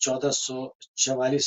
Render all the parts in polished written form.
1444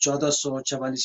1444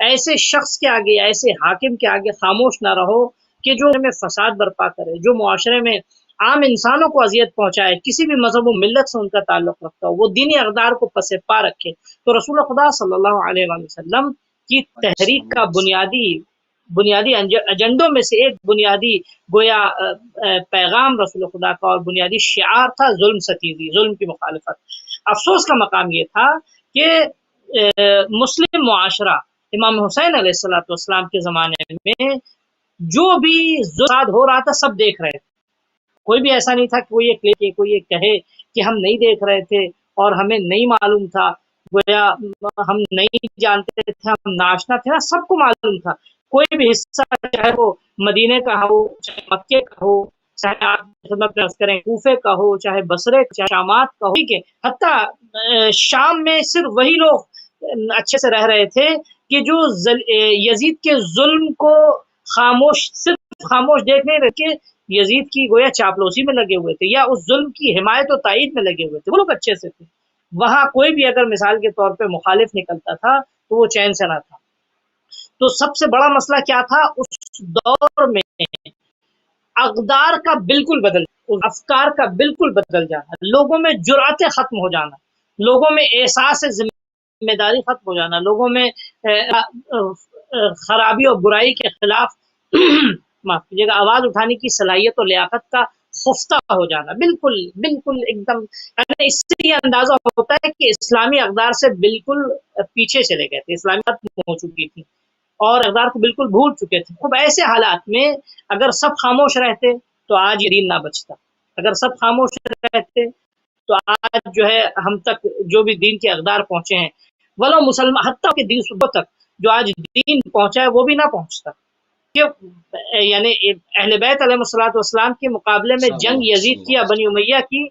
ایسے شخص کے آگے، ایسے حاکم کے آگے خاموش نہ رہو کہ جو میں فساد برپا کرے، جو معاشرے میں عام انسانوں کو اذیت پہنچائے، کسی بھی مذہب و ملت سے ان کا تعلق رکھتا ہو، وہ دینی اقدار کو پس پا رکھے۔ تو رسول خدا صلی اللہ علیہ وآلہ وسلم کی تحریک کا بنیادی ایجنڈوں میں سے ایک بنیادی گویا پیغام رسول خدا کا اور بنیادی شعار تھا ظلم ستیزی، ظلم کی مخالفت۔ افسوس کا مقام یہ تھا کہ مسلم معاشرہ امام حسین علیہ السلام کے زمانے میں جو بھی ظلم ہو رہا تھا سب دیکھ رہے تھے، کوئی بھی ایسا نہیں تھا کہ کوئی یہ کہے کہ ہم نہیں دیکھ رہے تھے اور ہمیں نہیں معلوم تھا، گویا ہم نہیں جانتے تھے، ہم ناشنا تھے نا، سب کو معلوم تھا۔ کوئی بھی حصہ چاہے وہ مدینے کا ہو، چاہے مکے کا ہو، چاہے آپ خدمت میں عرض کریں کوفے کا ہو، چاہے بصرے چاہے شامات کا ہو، ٹھیک ہے، حتیٰ شام میں صرف وہی لوگ اچھے سے رہ رہے تھے کہ جو یزید کے ظلم کو صرف خاموش دیکھ نہیں رہے، یزید کی گویا چاپلوسی میں لگے ہوئے تھے یا اس ظلم کی حمایت و تائید میں لگے ہوئے تھے، وہ لوگ اچھے سے تھے۔ وہاں کوئی بھی اگر مثال کے طور پہ مخالف نکلتا تھا تو وہ چین سے نہ تھا۔ تو سب سے بڑا مسئلہ کیا تھا اس دور میں؟ اقدار کا بالکل بدل، افکار کا بالکل بدل جانا، لوگوں میں جرأتیں ختم ہو جانا، لوگوں میں احساس ذمہ داری ختم ہو جانا، لوگوں میں خرابی اور برائی کے خلاف معاف کیجیے گا آواز اٹھانے کی صلاحیت اور لیاقت کا خفتہ ہو جانا، بالکل بالکل ایک دم، یعنی اس سے یہ اندازہ ہوتا ہے کہ اسلامی اقدار سے بالکل پیچھے چلے گئے تھے، اسلامی ختم ہو چکی تھی اور اقدار کو بالکل بھول چکے تھے۔ اب ایسے حالات میں اگر سب خاموش رہتے تو آج یہ دین نہ بچتا، اگر سب خاموش رہتے تو آج جو ہے ہم تک جو بھی دین کے اقدار پہنچے ہیں، ولو مسلمان حتیٰ کہ دین صبح تک جو آج دین پہنچا ہے وہ بھی نہ پہنچتا، یعنی اہل بیت علیہ الصلوۃ والسلام کے مقابلے میں جنگ یزید کی یا بنی امیہ کی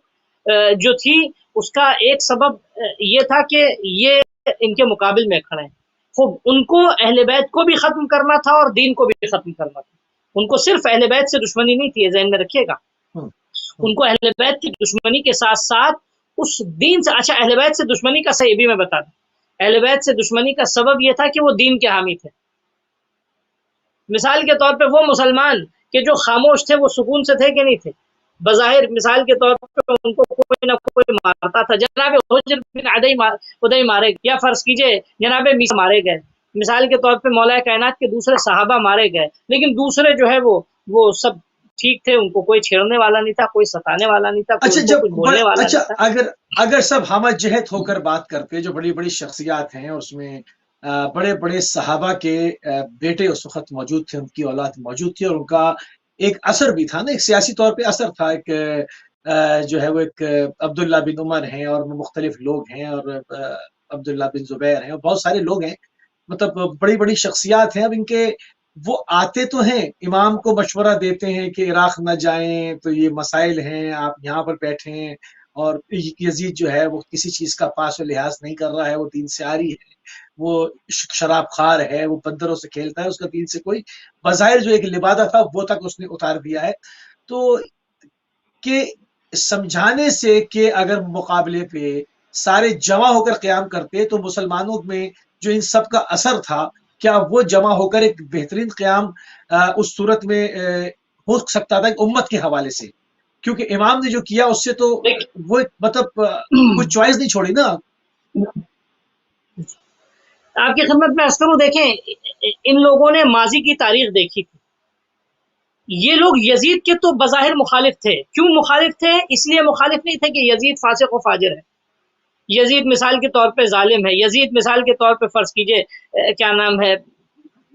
جو تھی، اس کا ایک سبب یہ تھا کہ یہ ان کے مقابل میں کھڑے ہیں۔ خوب ان کو اہل بیت کو بھی ختم کرنا تھا اور دین کو بھی ختم کرنا تھا، ان کو صرف اہل بیت سے دشمنی نہیں تھی، ذہن میں رکھیے گا، ان کو اہل بیت کی دشمنی کے ساتھ ساتھ اس دین سے، اچھا اہل بیت سے دشمنی کا صحیح بھی میں بتا دوں، اہل بیت سے دشمنی کا سبب یہ تھا کہ وہ دین کے حامی تھے۔ مثال کے طور پہ وہ مسلمان کہ جو خاموش تھے وہ سکون سے تھے کہ نہیں تھے؟ بظاہر مثال کے طور پہ ان کو کوئی نہ کوئی مارتا تھا، جناب حجر بن ادئی مارے گئے، یا فرض کیجئے جناب میسا مارے گئے، مثال کے طور پہ مولا کائنات کے دوسرے صحابہ مارے گئے، لیکن دوسرے جو ہے وہ سب ٹھیک تھے، ان کو کوئی چھیڑنے والا نہیں تھا، کوئی ستانے والا نہیں تھا، کوئی کچھ بولنے والا نہیں تھا۔ اگر سب ہمہ جہت ہو کر بات کرتے، جو بڑی بڑی شخصیات ہیں اور اس میں بڑے بڑے صحابہ کے بیٹے اس وقت موجود تھے، ان کی اولاد موجود تھی، اور ان کا ایک اثر بھی تھا نا، ایک سیاسی طور پہ اثر تھا، ایک جو ہے وہ ایک عبداللہ بن عمر ہیں اور مختلف لوگ ہیں، اور عبداللہ بن زبیر ہیں، اور بہت سارے لوگ ہیں، مطلب بڑی بڑی شخصیات ہیں۔ اب ان کے وہ آتے تو ہیں، امام کو مشورہ دیتے ہیں کہ عراق نہ جائیں، تو یہ مسائل ہیں، آپ یہاں پر بیٹھیں، اور یزید جو ہے وہ کسی چیز کا پاس و لحاظ نہیں کر رہا ہے، وہ دین سے عاری ہے، وہ شراب خار ہے، وہ بندروں سے کھیلتا ہے، اس کا دین سے کوئی بظاہر جو ایک لبادہ تھا وہ تک اس نے اتار دیا ہے۔ تو کہ سمجھانے سے کہ اگر مقابلے پہ سارے جمع ہو کر قیام کرتے تو مسلمانوں میں جو ان سب کا اثر تھا، کیا وہ جمع ہو کر ایک بہترین قیام اس صورت میں ہو سکتا تھا امت کے حوالے سے؟ کیونکہ امام نے جو کیا اس سے تو وہ مطلب کوئی چوائس نہیں چھوڑی نا۔ آپ کی خدمت میں عرض کروں، دیکھیں ان لوگوں نے ماضی کی تاریخ دیکھی تھی، یہ لوگ یزید کے تو بظاہر مخالف تھے، کیوں مخالف تھے؟ اس لیے مخالف نہیں تھے کہ یزید فاسق و فاجر ہے، یزید مثال کے طور پہ ظالم ہے، یزید مثال کے طور پہ فرض کیجئے کیا نام ہے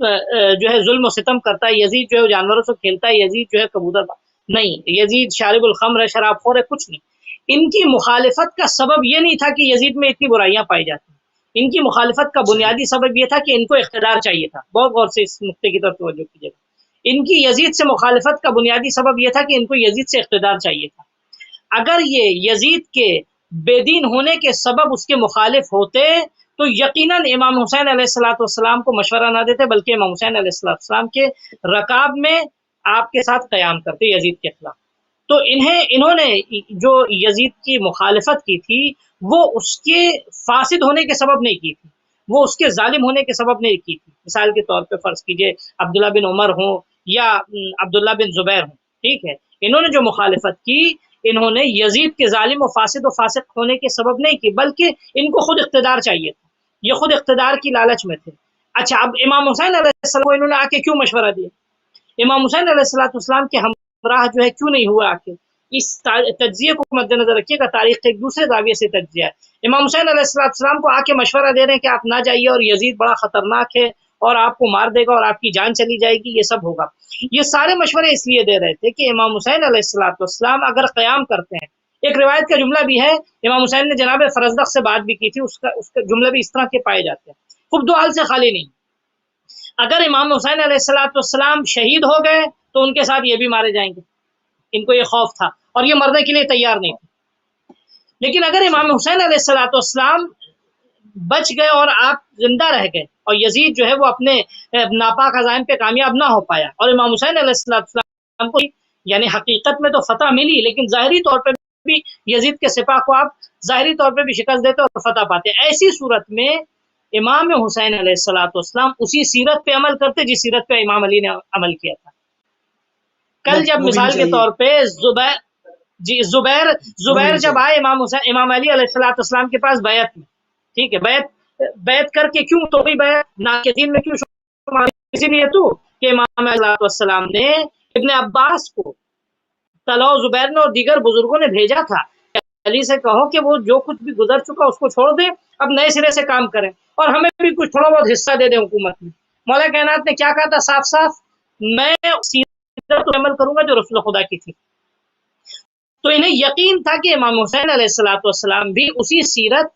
جو ہے ظلم و ستم کرتا ہے، یزید جو ہے جانوروں سے کھیلتا ہے، یزید جو ہے کبوتر نہیں، یزید شارب الخمر ہے، شراب خور ہے، کچھ نہیں۔ ان کی مخالفت کا سبب یہ نہیں تھا کہ یزید میں اتنی برائیاں پائی جاتی، ان کی مخالفت کا بنیادی سبب یہ تھا کہ ان کو اقتدار چاہیے تھا۔ بہت غور سے اس نقطے کی طرف توجہ کیجیے گا، ان کی یزید سے مخالفت کا بنیادی سبب یہ تھا کہ ان کو یزید سے اقتدار چاہیے تھا۔ اگر یہ یزید کے بے دین ہونے کے سبب اس کے مخالف ہوتے تو یقیناً امام حسین علیہ السلام کو مشورہ نہ دیتے، بلکہ امام حسین علیہ السلام کے رکاب میں آپ کے ساتھ قیام کرتے یزید کے خلاف۔ تو انہوں نے جو یزید کی مخالفت کی تھی وہ اس کے فاسد ہونے کے سبب نہیں کی تھی، وہ اس کے ظالم ہونے کے سبب نے کی تھی. مثال کے طور پہ فرض کیجئے عبداللہ بن عمر ہوں یا عبداللہ بن زبیر ہوں، ٹھیک ہے، انہوں نے جو مخالفت کی، انہوں نے یزید کے ظالم و فاسق ہونے کے سبب نہیں کی، بلکہ ان کو خود اقتدار چاہیے تھا، یہ خود اقتدار کی لالچ میں تھے. اچھا، اب امام حسین علیہ السلام کو انہوں نے آ کے کیوں مشورہ دیا؟ امام حسین علیہ السلام کے ہمراہ جو ہے کیوں نہیں ہوا آ کے؟ اس تجزیے کو مد نظر رکھیے گا، تاریخ کے ایک دوسرے زاویے سے تجزیہ ہے. امام حسین علیہ السلام کو آ کے مشورہ دے رہے ہیں کہ آپ نہ جائیے اور یزید بڑا خطرناک ہے اور آپ کو مار دے گا اور آپ کی جان چلی جائے گی، یہ سب ہوگا. یہ سارے مشورے اس لیے دے رہے تھے کہ امام حسین علیہ السلام اگر قیام کرتے ہیں، ایک روایت کا جملہ بھی ہے، امام حسین نے جناب فرزدق سے بات بھی کی تھی، اس کا جملے بھی اس طرح کے پائے جاتے ہیں، خب دو حال سے خالی نہیں. اگر امام حسین علیہ السلام شہید ہو گئے تو ان کے ساتھ یہ بھی مارے جائیں گے، ان کو یہ خوف تھا اور یہ مرنے کے لیے تیار نہیں تھے. لیکن اگر امام حسین علیہ السلام بچ گئے اور آپ زندہ رہ گئے اور یزید جو ہے وہ اپنے ناپاک عزائم پہ کامیاب نہ ہو پایا اور امام حسین علیہ السلام کو یعنی حقیقت میں تو فتح ملی، لیکن ظاہری طور پہ بھی یزید کے سپاہ کو آپ ظاہری طور پہ بھی شکست دیتے اور فتح پاتے. ایسی صورت میں امام حسین علیہ السلام اسی سیرت پہ عمل کرتے جس سیرت پہ امام علی نے عمل کیا تھا. کل جب مثال کے طور پہ زبیر جب آئے امام علی علیہ السلام کے پاس بیعت میں، ٹھیک ہے، بیعت کر کے کیوں تو بیعت ناقدین میں کیوں شمار؟ اسی لیے تو کہ امام علیہ السلام نے ابن عباس کو طلحہ زبیر نے اور دیگر بزرگوں نے بھیجا تھا، علی سے کہو کہ وہ جو کچھ بھی گزر چکا اس کو چھوڑ دیں، اب نئے سرے سے کام کریں اور ہمیں بھی کچھ تھوڑا بہت حصہ دے دیں حکومت میں. مولا کائنات نے کیا کہا تھا صاف صاف؟ میں سیرت عمل کروں گا جو رسول خدا کی تھی. تو انہیں یقین تھا کہ امام حسین علیہ السلام بھی اسی سیرت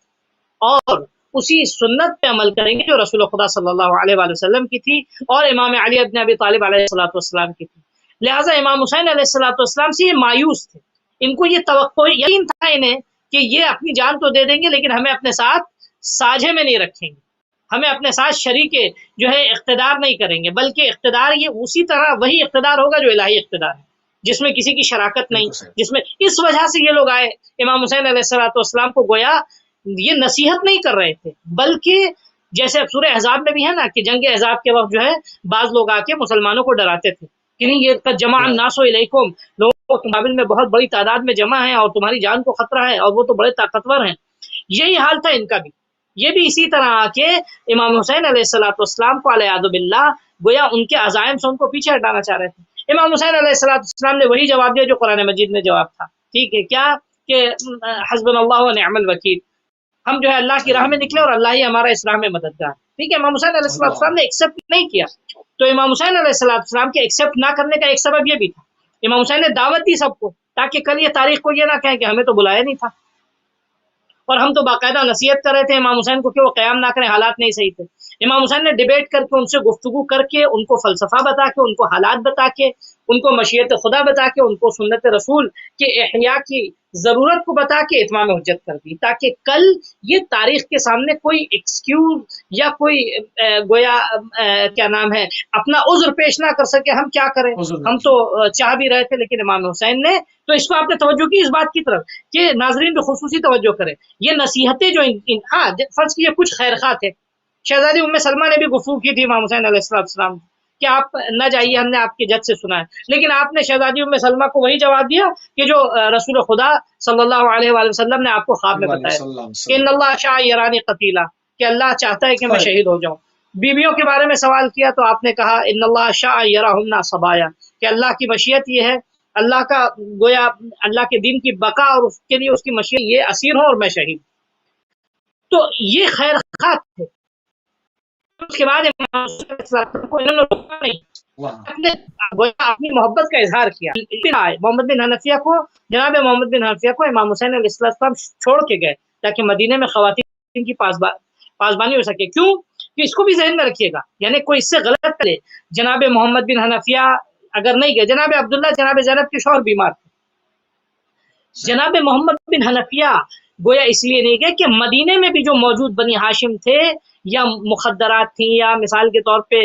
اور اسی سنت پہ عمل کریں گے جو رسول خدا صلی اللہ علیہ وآلہ وسلم کی تھی اور امام علی ابن ابی طالب علیہ السلام کی تھی. لہٰذا امام حسین علیہ السلام سے یہ مایوس تھے، ان کو یہ توقع یقین تھا انہیں کہ یہ اپنی جان تو دے دیں گے لیکن ہمیں اپنے ساتھ ساجھے میں نہیں رکھیں گے، ہمیں اپنے ساتھ شریک جو ہے اقتدار نہیں کریں گے، بلکہ اقتدار یہ اسی طرح وہی اقتدار ہوگا جو الہی اقتدار ہے، جس میں کسی کی شراکت نہیں، جس میں اس وجہ سے یہ لوگ آئے امام حسین علیہ السلام کو گویا یہ نصیحت نہیں کر رہے تھے، بلکہ جیسے اب سورہ احزاب میں بھی ہے نا کہ جنگ احزاب کے وقت جو ہے بعض لوگ آ کے مسلمانوں کو ڈراتے تھے کہ نہیں یہ جمع الناس الیکم، لوگوں کے مقابل میں بہت بڑی تعداد میں جمع ہیں اور تمہاری جان کو خطرہ ہے اور وہ تو بڑے طاقتور ہیں. یہی حال تھا ان کا بھی، یہ بھی اسی طرح آ کے امام حسین علیہ السلام کو علیہ باللہ گویا ان کے عزائم سے ان کو پیچھے ہٹانا چاہ رہے تھے. امام حسین علیہ السلام نے وہی جواب دیا جو قرآن مجید میں جواب تھا، ٹھیک ہے، کیا کہ حسبنا اللہ و نعم الوکیل، ہم جو ہے اللہ کی راہ میں نکلے اور اللہ ہی ہمارا اس راہ میں مددگار. ٹھیک ہے، امام حسین علیہ السلام نے ایکسیپٹ نہیں کیا، تو امام حسین علیہ السلام کے ایکسیپٹ نہ کرنے کا ایک سبب یہ بھی تھا، امام حسین نے دعوت دی سب کو تاکہ کل یہ تاریخ کو یہ نہ کہیں کہ ہمیں تو بلایا نہیں تھا اور ہم تو باقاعدہ نصیحت کر رہے تھے امام حسین کو کہ وہ قیام نہ کریں، حالات نہیں صحیح تھے. امام حسین نے ڈیبیٹ کر کے ان سے گفتگو کر کے ان کو فلسفہ بتا کے ان کو حالات بتا کے ان کو مشیت خدا بتا کے ان کو سنت رسول کے احیاء کی ضرورت کو بتا کے اتمام حجت کر دی، تاکہ کل یہ تاریخ کے سامنے کوئی ایکسکیوز یا کوئی گویا کیا نام ہے اپنا عذر پیش نہ کر سکے. ہم کیا کریں، ہم تو چاہ بھی رہے تھے لیکن امام حسین نے تو اس کو آپ نے توجہ کی اس بات کی طرف کہ ناظرین بھی خصوصی توجہ کریں. یہ نصیحتیں جو ہاں فرض کیجیے کچھ خیر خواہ تھے، شہزادی ام سلمہ نے بھی گفتگو کی تھی امام حسین علیہ السلام کہ آپ نہ جائیے، ہم نے آپ کی جد سے سنا ہے، لیکن آپ نے شہزادی ام سلمہ کو وہی جواب دیا کہ جو رسول خدا صلی اللہ علیہ وآلہ وسلم نے آپ کو خواب میں بتایا کہ ان اللہ شاء یرانی قتیلا، کہ اللہ چاہتا ہے کہ میں شہید ہو جاؤں. بیویوں کے بارے میں سوال کیا تو آپ نے کہا ان اللہ شاء یراہن صبایا، کہ اللہ کی مشیت یہ ہے، اللہ کا گویا اللہ کے دین کی بقا اور اس کے لیے اس کی مشیت یہ اسیر ہوں اور میں شہید. تو یہ خیر خواہ تھے. اس کے بعد کو انہوں نے روکا نہیں، اپنی محبت کا اظہار کیا. محمد بن حنفیہ کو جناب محمد بن حنفیہ کو امام حسین علیہ السلام چھوڑ کے گئے تاکہ مدینے میں خواتین کی پاسبانی ہو سکے. کیوں کہ اس کو بھی ذہن میں رکھیے گا، یعنی کوئی اس سے غلط کرے. جناب محمد بن حنفیہ اگر نہیں گئے، جناب عبداللہ جناب زینب کے شوہر بیمار تھے، جناب محمد بن حنفیہ گویا اس لیے نہیں گئے کہ مدینے میں بھی جو موجود بنی ہاشم تھے یا مخدرات تھیں یا مثال کے طور پہ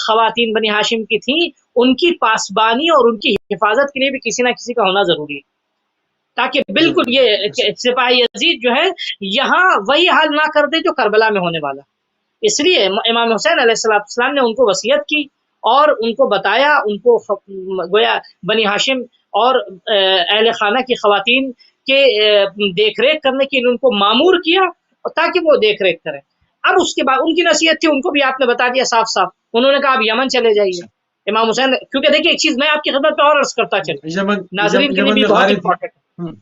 خواتین بنی ہاشم کی تھیں، ان کی پاسبانی اور ان کی حفاظت کے لیے بھی کسی نہ کسی کا ہونا ضروری ہے، تاکہ بالکل یہ سپاہی یزید جو ہے یہاں وہی حال نہ کر دے جو کربلا میں ہونے والا. اس لیے امام حسین علیہ السلام نے ان کو وصیت کی اور ان کو بتایا، ان کو گویا بنی ہاشم اور اہل خانہ کی خواتین کے دیکھ ریکھ کرنے کے لیے ان کو مامور کیا تاکہ وہ دیکھ ریکھ کریں۔ اب اس کے بعد ان کی نصیحت تھی، ان کو بھی آپ نے بتا دیا صاف صاف، انہوں نے کہا آپ یمن چلے جائیے۔ امام حسین، کیونکہ دیکھیے ایک چیز میں آپ کی خدمت میں اور عرض کرتا چلوں، ناظرین کے لیے بھی بہت امپورٹنٹ ہے۔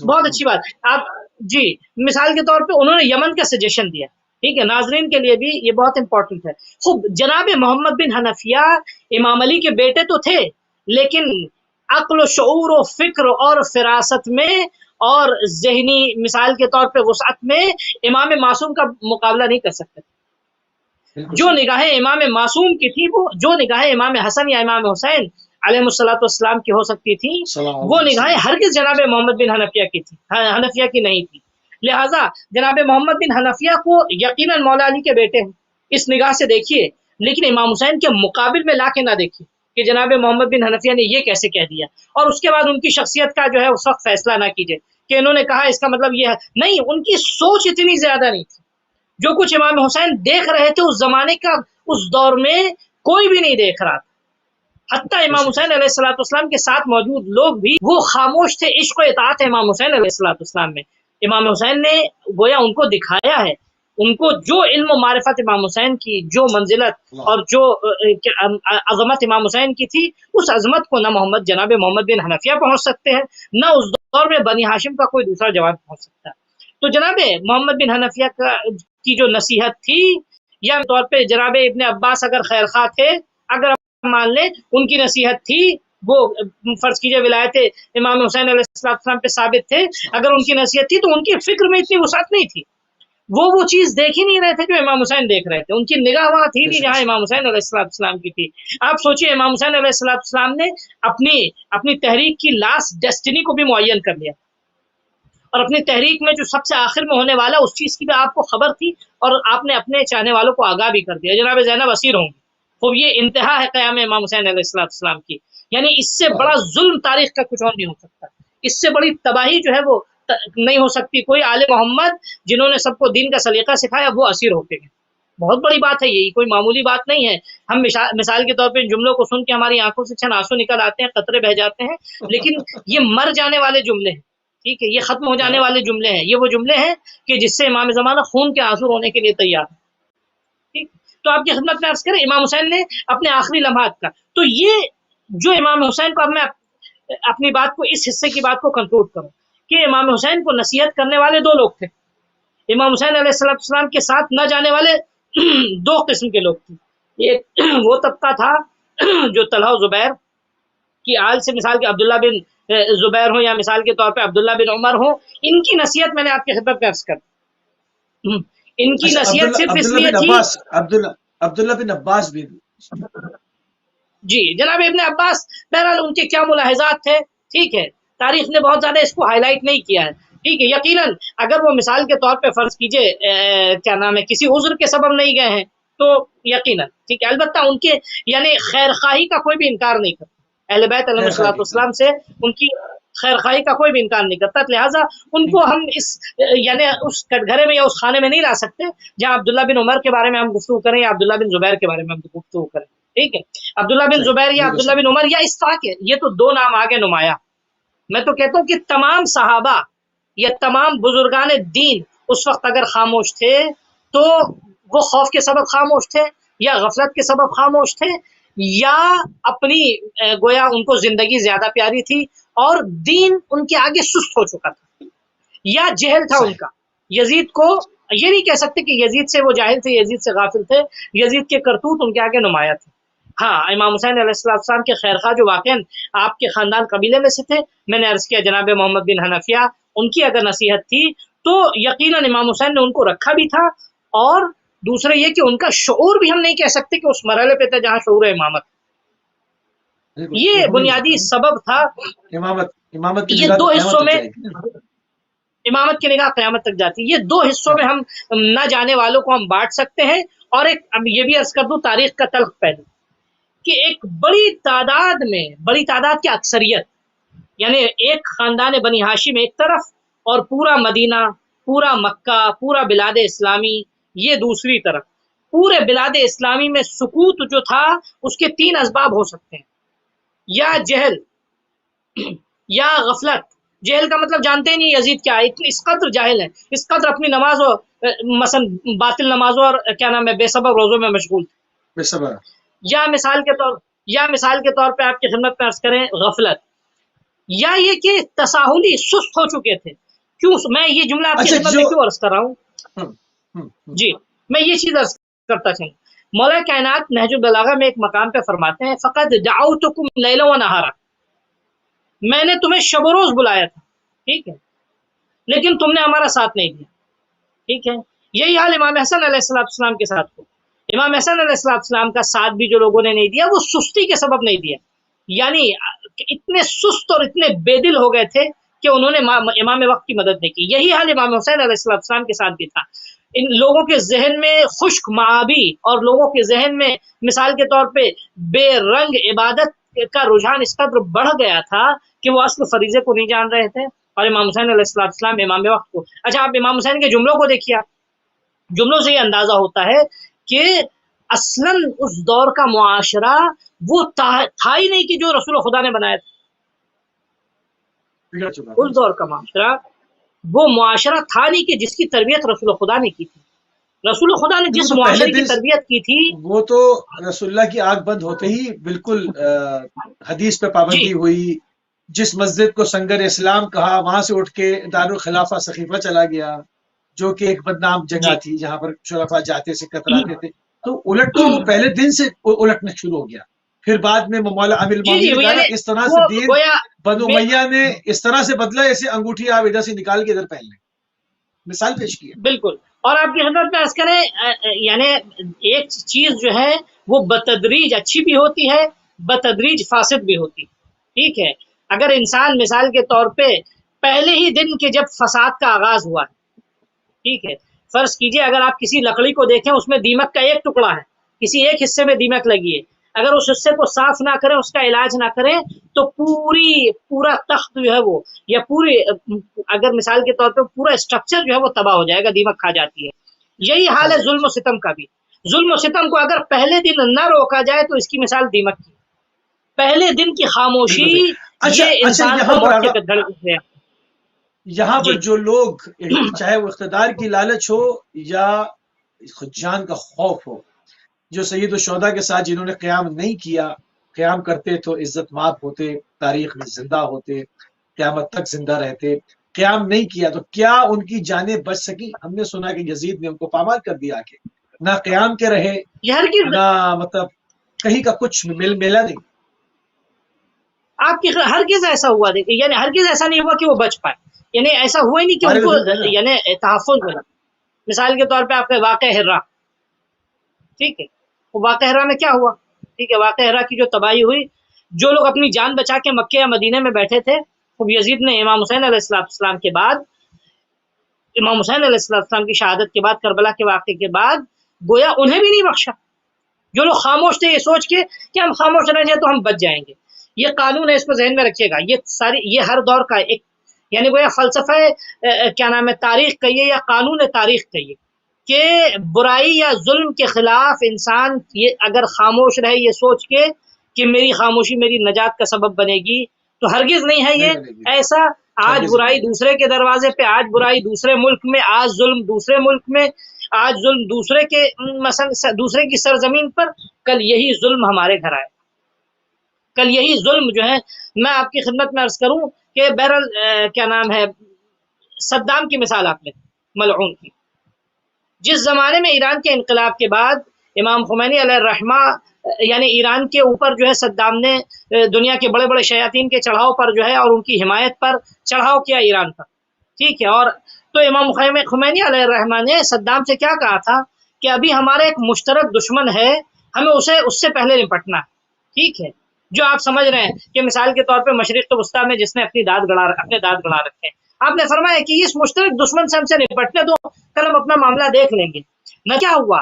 بہت اچھی بات آپ جی، مثال کے طور پہ انہوں نے یمن کا سجیشن دیا، ٹھیک ہے، ناظرین کے لیے بھی یہ بہت امپورٹنٹ ہے۔ خوب جناب محمد بن حنفیہ امام علی کے بیٹے تو تھے، لیکن عقل و شعور و فکر اور فراست میں اور ذہنی مثال کے طور پہ وسعت میں امام معصوم کا مقابلہ نہیں کر سکتے۔ جو نگاہیں امام معصوم کی تھی، وہ جو نگاہیں امام حسن یا امام حسین علیہ الصلوۃ والسلام کی ہو سکتی تھی، وہ نگاہیں ہرگز جناب محمد بن حنفیہ کی تھی، حنفیہ کی نہیں تھی۔ لہٰذا جناب محمد بن حنفیہ کو یقیناً مولا علی کے بیٹے ہیں، اس نگاہ سے دیکھیے، لیکن امام حسین کے مقابل میں لا کے نہ دیکھیے کہ جناب محمد بن حنفیہ نے یہ کیسے کہہ دیا، اور اس کے بعد ان کی شخصیت کا جو ہے اس وقت فیصلہ نہ کیجیے کہ انہوں نے کہا اس کا مطلب یہ ہے نہیں، ان کی سوچ اتنی زیادہ نہیں تھی۔ جو کچھ امام حسین دیکھ رہے تھے اس زمانے کا، اس دور میں کوئی بھی نہیں دیکھ رہا تھا، حتیٰ امام حسین علیہ السلام کے ساتھ موجود لوگ بھی وہ خاموش تھے۔ عشق و اطاعت امام حسین علیہ السلام میں امام حسین نے گویا ان کو دکھایا ہے، ان کو جو علم و معرفت امام حسین کی، جو منزلت اور جو عظمت امام حسین کی تھی، اس عظمت کو نہ جناب محمد بن حنفیہ پہنچ سکتے ہیں، نہ اس دور میں بنی ہاشم کا کوئی دوسرا جوان پہنچ سکتا ہے۔ تو جناب محمد بن حنفیہ کی جو نصیحت تھی، یا طور پہ جناب ابن عباس اگر خیر خواہ تھے، اگر مان لیں ان کی نصیحت تھی، وہ فرض کیجئے ولایت امام حسین علیہ السلام پہ ثابت تھے، اگر ان کی نصیحت تھی تو ان کی فکر میں اتنی وسعت نہیں تھی، وہ چیز دیکھ ہی نہیں رہے تھے جو امام حسین دیکھ رہے تھے، ان کی نگاہ وہاں تھی نہیں جہاں امام حسین علیہ السلام کی تھی۔ آپ سوچئے امام حسین علیہ السلام نے اپنی تحریک کی لاسٹ ڈیسٹینی کو بھی معین کر لیا، اور اپنی تحریک میں جو سب سے آخر میں ہونے والا اس چیز کی بھی آپ کو خبر تھی، اور آپ نے اپنے چاہنے والوں کو آگاہ بھی کر دیا، جناب زینب اسیر ہوں گی۔ خوب یہ انتہا ہے قیام امام حسین علیہ السلام کی، یعنی اس سے بڑا ظلم تاریخ کا کچھ اور نہیں ہو سکتا، اس سے بڑی تباہی جو ہے وہ نہیں ہو سکتی۔ کوئی آل محمد جنہوں نے سب کو دین کا سلیقہ سکھایا وہ اسیر ہوتے گئے، بہت بڑی بات ہے، یہی کوئی معمولی بات نہیں ہے۔ ہم مثال کے طور پہ ان جملوں کو سن کے ہماری آنکھوں سے چند آنسو نکل آتے ہیں، قطرے بہ جاتے ہیں، لیکن یہ مر جانے والے جملے ہیں، ٹھیک ہے، یہ ختم ہو جانے والے جملے ہیں، یہ وہ جملے ہیں کہ جس سے امام زمانہ خون کے آنسو رونے کے لیے تیار ہے، ٹھیک۔ تو آپ کی خدمت میں عرض کریں، امام حسین نے اپنے آخری لمحات کا، تو یہ جو امام حسین کو، اب میں اپنی بات کو، اس حصے کی بات کو کنکلوڈ کروں کہ امام حسین کو نصیحت کرنے والے دو لوگ تھے۔ امام حسین علیہ السلام کے ساتھ نہ جانے والے دو قسم کے لوگ تھے، ایک وہ طبقہ تھا جو طلحہ و زبیر کی آل سے، مثال کے عبداللہ بن زبیر ہوں یا مثال کے طور پہ عبداللہ بن عمر ہوں، ان کی نصیحت میں نے آپ کی خدمت میں عرض کر، ان کی نصیحت صرف اس لیے تھی، عبداللہ بن عباس بھی، جی جناب ابن عباس، بہرحال ان کے کیا ملاحظات تھے، ٹھیک ہے، تاریخ نے بہت زیادہ اس کو ہائی لائٹ نہیں کیا ہے، ٹھیک ہے، یقیناً اگر وہ مثال کے طور پہ فرض کیجئے کیا نام ہے کسی عذر کے سبب نہیں گئے ہیں تو یقیناً ٹھیک ہے، البتہ ان کے یعنی خیر خواہی کا کوئی بھی انکار نہیں کرتا، اہل بیت علیہ السلام سے ان کی خیر خواہی کا کوئی بھی انکار نہیں کرتا، لہٰذا ان کو ہم یعنی اس کٹ گھرے میں یا اس خانے میں نہیں لا سکتے جہاں عبداللہ بن عمر کے بارے میں ہم گفتگو کریں یا عبداللہ بن زبیر کے بارے میں ہم گفتگو کریں، ٹھیک ہے، عبداللہ بن زبیر یا عبداللہ بن عمر یا اس طرح کے، یہ تو دو نام آگے نمایاں۔ میں تو کہتا ہوں کہ تمام صحابہ یا تمام بزرگان دین اس وقت اگر خاموش تھے تو وہ خوف کے سبب خاموش تھے، یا غفلت کے سبب خاموش تھے، یا اپنی گویا ان کو زندگی زیادہ پیاری تھی اور دین ان کے آگے سست ہو چکا تھا، یا جہل تھا ان کا۔ یزید کو یہ نہیں کہہ سکتے کہ یزید سے وہ جاہل تھے، یزید سے غافل تھے، یزید کے کرتوت ان کے آگے نمایاں تھے۔ ہاں، امام حسین علیہ السلام کے خیر خواہ جو واقعاً آپ کے خاندان قبیلے میں سے تھے، میں نے عرض کیا جناب محمد بن حنفیہ، ان کی اگر نصیحت تھی تو یقیناً امام حسین نے ان کو رکھا بھی تھا، اور دوسرا یہ کہ ان کا شعور بھی ہم نہیں کہہ سکتے کہ اس مرحلے پہ تھا جہاں شعور امامت، یہ بنیادی سبب تھا۔ امامت یہ دو حصوں میں امامت کی نگاہ قیامت تک جاتی ہے، یہ دو حصوں میں ہم نہ جانے والوں کو ہم بانٹ سکتے ہیں۔ اور ایک اب یہ بھی عرض کر دوں تاریخ کا تلخ پہلو کہ ایک بڑی تعداد کی اکثریت، یعنی ایک خاندان بنی ہاشم ایک طرف اور پورا مدینہ، پورا مکہ، پورا بلاد اسلامی، یہ دوسری طرف پورے بلاد اسلامی میں سکوت جو تھا اس کے 3 اسباب ہو سکتے ہیں، یا جہل یا غفلت۔ جہل کا مطلب جانتے نہیں یزید کیا ہے، اس قدر جاہل ہے، اس قدر اپنی نماز و مثلا باطل نمازوں اور کیا نام ہے بے سبب روزوں میں مشغول تھے۔ بے صبر۔ یا مثال کے طور پہ آپ کی خدمت میں عرض کریں غفلت، یا یہ کہ تساہلی سست ہو چکے تھے۔ کیوں میں یہ جملہ آپ کی خدمت میں کیوں عرض کر رہا ہوں؟ جی میں یہ چیز عرض کرتا چلوں، مولا کائنات نہج البلاغہ میں ایک مقام پہ فرماتے ہیں فقط دعوتکم لیلا و نہارا، میں نے تمہیں شب و روز بلایا تھا، ٹھیک ہے، لیکن تم نے ہمارا ساتھ نہیں دیا، ٹھیک ہے۔ یہی حال امام حسن علیہ السلام کے ساتھ ہو۔ امام حسن علیہ السلام کا ساتھ بھی جو لوگوں نے نہیں دیا وہ سستی کے سبب نہیں دیا، یعنی اتنے سست اور اتنے بے دل ہو گئے تھے کہ انہوں نے امام وقت کی مدد نہیں کی۔ یہی حال امام حسین علیہ السلام کے ساتھ بھی تھا۔ ان لوگوں کے ذہن میں خشک معابی اور لوگوں کے ذہن میں مثال کے طور پہ بے رنگ عبادت کا رجحان اس قدر بڑھ گیا تھا کہ وہ اصل فریضے کو نہیں جان رہے تھے، اور امام حسین علیہ السلام امام وقت کو۔ اچھا آپ امام حسین کے جملوں کو دیکھیے، جملوں سے یہ اندازہ ہوتا ہے کہ اصلاً اس دور کا معاشرہ وہ تھا ہی نہیں کہ جو رسول خدا نے بنایا تھا۔ اس دور کا معاشرہ وہ معاشرہ تھا نہیں کہ جس کی تربیت رسول خدا نے کی تھی۔ رسول خدا نے جس معاشرے کی تربیت کی تھی وہ تو رسول اللہ کی آنکھ بند ہوتے ہی بالکل حدیث پہ پابندی ہوئی۔ جس مسجد کو سنگر اسلام کہا وہاں سے اٹھ کے دارالخلافہ سقیفہ چلا گیا، جو کہ ایک بدنام جگہ تھی جہاں پر شرفا جاتے سے کتراتے تھے۔ تو الٹ تو وہ پہلے دن سے الٹنا شروع ہو گیا، پھر بعد میں مولا امیر المومنین اس طرح سے دین بنو امیہ نے اس طرح سے بدلا ایسے انگوٹھی آپ ادھر سے نکال کے ادھر پہن لیں، مثال پیش کی ہے۔ بالکل، اور آپ کی خدمت میں عرض کریں یعنی ایک چیز جو ہے وہ بتدریج اچھی بھی ہوتی ہے، بتدریج فاسد بھی ہوتی ہے، ٹھیک ہے۔ اگر انسان مثال کے طور پہ پہلے ہی دن کے جب فساد کا آغاز ہوا ہے، ٹھیک ہے، فرض کیجئے اگر آپ کسی لکڑی کو دیکھیں اس میں دیمک کا ایک ٹکڑا ہے، کسی ایک حصے میں دیمک لگی ہے، اگر اس حصے کو صاف نہ کریں، اس کا علاج نہ کریں تو پورا تخت جو ہے وہ یا پوری اگر مثال کے طور پہ پورا اسٹرکچر جو ہے وہ تباہ ہو جائے گا، دیمک کھا جاتی ہے۔ یہی حال ہے ظلم و ستم کا بھی۔ ظلم و ستم کو اگر پہلے دن نہ روکا جائے تو اس کی مثال دیمک کی، پہلے دن کی خاموشی یہ انسان کو موت کے گھڑ ہے۔ یہاں پر جو لوگ چاہے وہ اقتدار کی لالچ ہو یا جان کا خوف ہو، جو سید الشہداء کے ساتھ جنہوں نے قیام نہیں کیا، قیام کرتے تو عزت مآب ہوتے، تاریخ میں زندہ ہوتے، قیامت تک زندہ رہتے، قیام نہیں کیا تو کیا ان کی جانیں بچ سکی؟ ہم نے سنا کہ یزید نے ان کو پامال کر دیا کہ نہ قیام کے رہے نہ مطلب کہیں کا کچھ ملا نہیں۔ آپ کی ہرگز ایسا ہوا دیکھیے، یعنی ہرگز ایسا نہیں ہوا کہ وہ بچ پائے، یعنی ایسا ہوا ہی نہیں کہ ان کو یعنی تحفظ ملا۔ مثال کے طور پہ آپ کا واقعہ ہرا، ٹھیک ہے، وہ واقعہ ہرا میں کیا ہوا؟ ٹھیک ہے، واقعہ ہرا کی جو تباہی ہوئی، جو لوگ اپنی جان بچا کے مکہ یا مدینے میں بیٹھے تھے، خوب یزید نے امام حسین علیہ السلام کے بعد، امام حسین علیہ السلام کی شہادت کے بعد، کربلا کے واقعے کے بعد گویا انہیں بھی نہیں بخشا۔ جو لوگ خاموش تھے یہ سوچ کے کہ ہم خاموش رہ جائیں تو ہم بچ جائیں گے، یہ قانون ہے، اس کو ذہن میں رکھیے گا۔ یہ ہر دور کا ایک یعنی گویا فلسفہ کیا نام ہے تاریخ کہیے یا قانون تاریخ کہیے کہ برائی یا ظلم کے خلاف انسان یہ اگر خاموش رہے یہ سوچ کے کہ میری خاموشی میری نجات کا سبب بنے گی تو ہرگز نہیں ہے یہ ایسا۔ آج برائی دوسرے کے دروازے پہ، آج برائی دوسرے ملک میں، آج ظلم دوسرے ملک میں، آج ظلم دوسرے کے مثلا دوسرے کی سرزمین پر، کل یہی ظلم ہمارے گھر آئے، کل یہی ظلم جو ہے۔ میں آپ کی خدمت میں عرض کروں کہ بہرحال کیا نام ہے صدام کی مثال آپ نے ملعون کی، جس زمانے میں ایران کے انقلاب کے بعد امام خمینی علیہ الرحمہ یعنی ایران کے اوپر جو ہے صدام نے دنیا کے بڑے بڑے شیاطین کے چڑھاؤ پر جو ہے اور ان کی حمایت پر چڑھاؤ کیا ایران پر، ٹھیک ہے، اور تو امام خمینی علیہ الرحمہ نے صدام سے کیا کہا تھا کہ ابھی ہمارا ایک مشترک دشمن ہے، ہمیں اس سے پہلے نپٹنا ہے، ٹھیک ہے، جو آپ سمجھ رہے ہیں کہ مثال کے طور پہ مشرق وسطیٰ میں جس نے اپنے دانت گڑا رکھے، آپ نے فرمایا کہ اس مشترک دشمن سے ہم سے نپٹنے دو، کل ہم اپنا معاملہ دیکھ لیں گے۔ نہ کیا ہوا،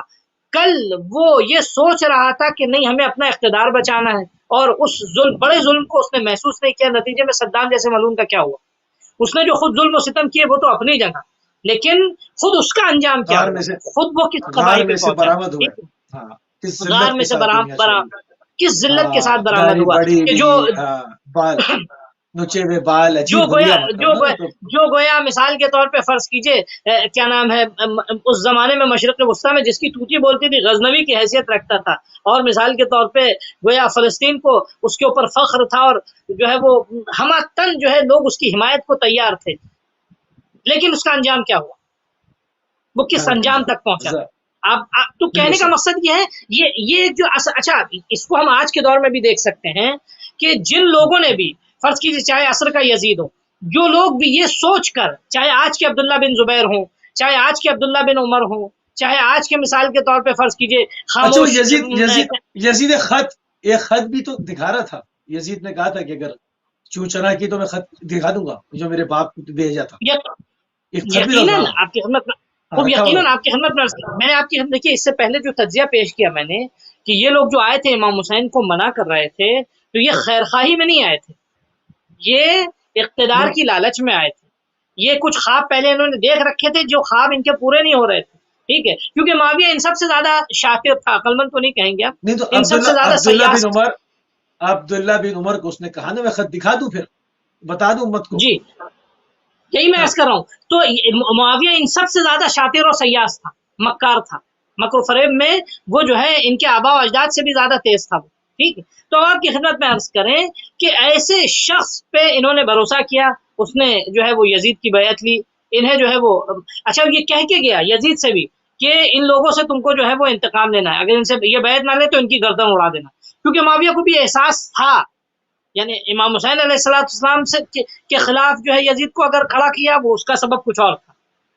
کل وہ یہ سوچ رہا تھا کہ نہیں ہمیں اپنا اقتدار بچانا ہے، اور اس بڑے ظلم کو اس نے محسوس نہیں کیا۔ نتیجے میں صدام جیسے ملعون کا کیا ہوا، اس نے جو خود ظلم و ستم کیے وہ تو اپنی جگہ، لیکن خود اس کا انجام کیا غار ہوا، میں سے خود وہ کس غار تباہی میں پہ سے پہنچا، برآمد ہوئے. ٹھیک ہے؟ ہاں، کس غار ذلت میں کے سے ساتھ دنیا چھوڑی. کس ذلت کے ساتھ ہاں، برآمد داڑھی ہوا بڑی کہ جو ہوئی، ہاں، بال نچے ہوئے بال، جو عجیب گویا حلیہ مطلب نا وہ تو. جو گویا مثال کے طور پہ فرض کیجئے کیا نام ہے اس زمانے میں مشرق وسطیٰ میں جس کی توتی بولتی تھی غزنوی کی حیثیت رکھتا تھا، اور مثال کے طور پہ گویا فلسطین کو اس کے اوپر فخر تھا، اور جو ہے وہ ہمہ تن جو ہے لوگ اس کی حمایت کو تیار تھے، لیکن اس کا انجام کیا ہوا، وہ کس انجام تک پہنچا. آپ تو بالکل کہنے کا صحیح. مقصد یہ ہے، یہ جو اچھا اس کو ہم آج کے دور میں بھی دیکھ سکتے ہیں کہ جن لوگوں نے بھی فرض کیجیے چاہے عصر کا یزید ہو، جو لوگ بھی یہ سوچ کر، چاہے آج کے عبداللہ بن زبیر ہوں، چاہے آج کے عبداللہ بن عمر ہوں، چاہے آج کے مثال کے طور پہ فرض کیجیے اچھا، وہ خاموش یزید ایک خط بھی تو دکھا رہا تھا. یزید نے کہا تھا کہ اگر چوچنا کی تو میں خط دکھا دوں گا جو میرے باپ کو بھیجا تھا. ایک خط بھی یقیناً رہا. آپ کی خدمت میں ہاں، خوب رکھا ہوا یقیناً آپ کی خدمت میں نے آپ کی دیکھیے اس سے پہلے جو تجزیہ پیش کیا میں نے کہ یہ لوگ جو آئے تھے امام حسین کو منع کر رہے تھے، تو یہ خیر خواہی میں نہیں آئے تھے، یہ اقتدار کی لالچ میں آئے تھے. یہ کچھ خواب پہلے انہوں نے دیکھ رکھے تھے جو خواب ان کے پورے نہیں ہو رہے تھے، ٹھیک ہے، کیونکہ معاویہ ان سب سے زیادہ شاطر تھا، عقل مند تو نہیں کہیں گے آپ، نہیں تو ان سب سے زیادہ سیاس. عبداللہ بن عمر کو اس نے کہا نا میں خط دکھا دوں، پھر بتا دوں امت کو. جی یہی میں ہاں، عرض کر رہا ہوں. تو معاویہ ان سب سے زیادہ شاطر اور سیاس تھا، مکار تھا، مکر و فریب میں وہ جو ہے ان کے آبا و اجداد سے بھی زیادہ تیز تھا وہ، ٹھیک ہے. تو آپ کی خدمت میں عرض کریں کہ ایسے شخص پہ انہوں نے بھروسہ کیا، اس نے جو ہے وہ یزید کی بیعت لی، انہیں جو ہے وہ اچھا یہ کہہ کے گیا یزید سے بھی کہ ان لوگوں سے تم کو جو ہے وہ انتقام لینا ہے، اگر ان سے یہ بیعت نہ لے تو ان کی گردن اڑا دینا، کیونکہ معاویہ کو بھی احساس تھا، یعنی امام حسین علیہ السلام سے کے خلاف جو ہے یزید کو اگر کھڑا کیا وہ اس کا سبب کچھ اور تھا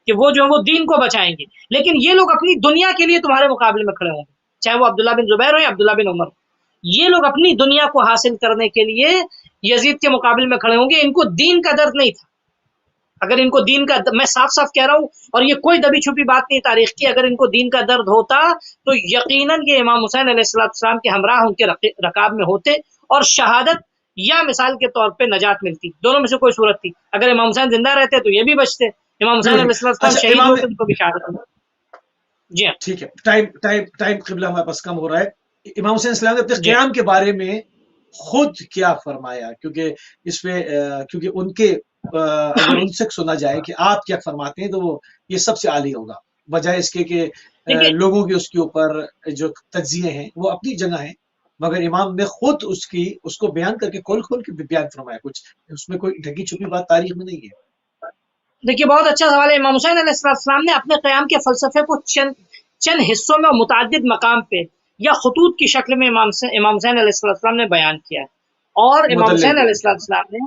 کہ وہ جو ہے وہ دین کو بچائیں گے، لیکن یہ لوگ اپنی دنیا کے لیے تمہارے مقابلے میں کھڑے ہوں گے، چاہے وہ عبداللہ بن زبیر ہو یا عبداللہ بن عمر ہو، یہ لوگ اپنی دنیا کو حاصل کرنے کے لیے یزید کے مقابلے میں کھڑے ہوں گے. ان کو دین کا درد نہیں تھا، اگر ان کو دین کا میں صاف صاف کہہ رہا ہوں اور یہ کوئی دبی چھپی بات نہیں تاریخ کی، اگر ان کو دین کا درد ہوتا تو یقیناً یہ امام حسین علیہ السلام کے ہمراہ ان کے رکاب میں ہوتے اور شہادت یا مثال کے طور پہ نجات ملتی، دونوں میں سے کوئی صورت تھی. اگر امام حسین زندہ رہتے تو یہ بھی بچتے، امام حسین علیہ السلام اچھا شہید امام ہوتے ان کو بھی شہادت ملتی. جی ہاں ٹھیک ہے، ٹائم قبلہ ہمارے پاس کم ہو رہا ہے. امام حسین السلام نے اپنے جی قیام کے بارے میں خود کیا فرمایا؟ کیونکہ اس پہ کیونکہ ان کے اگر ان سے سنا جائے کہ آپ کیا فرماتے ہیں تو وہ یہ سب سے عالی ہوگا، بجائے اس کے کہ دیکھیے لوگوں کی اس کے اوپر جو تجزیے ہیں وہ اپنی جگہ ہیں، مگر امام نے خود اس کو بیان کر کے کھول کھول کے بیان فرمایا. کچھ اس میں کوئی ڈھکی چھپی بات تاریخ میں نہیں ہے. دیکھیے بہت اچھا سوال ہے. امام حسین علیہ السلام نے اپنے قیام کے فلسفے کو چند حصوں میں متعدد مقام پہ یا خطوط کی شکل میں امام حسین علیہ السلام نے بیان کیا ہے، اور امام مدلل حسین بیان علیہ کیا. السلام نے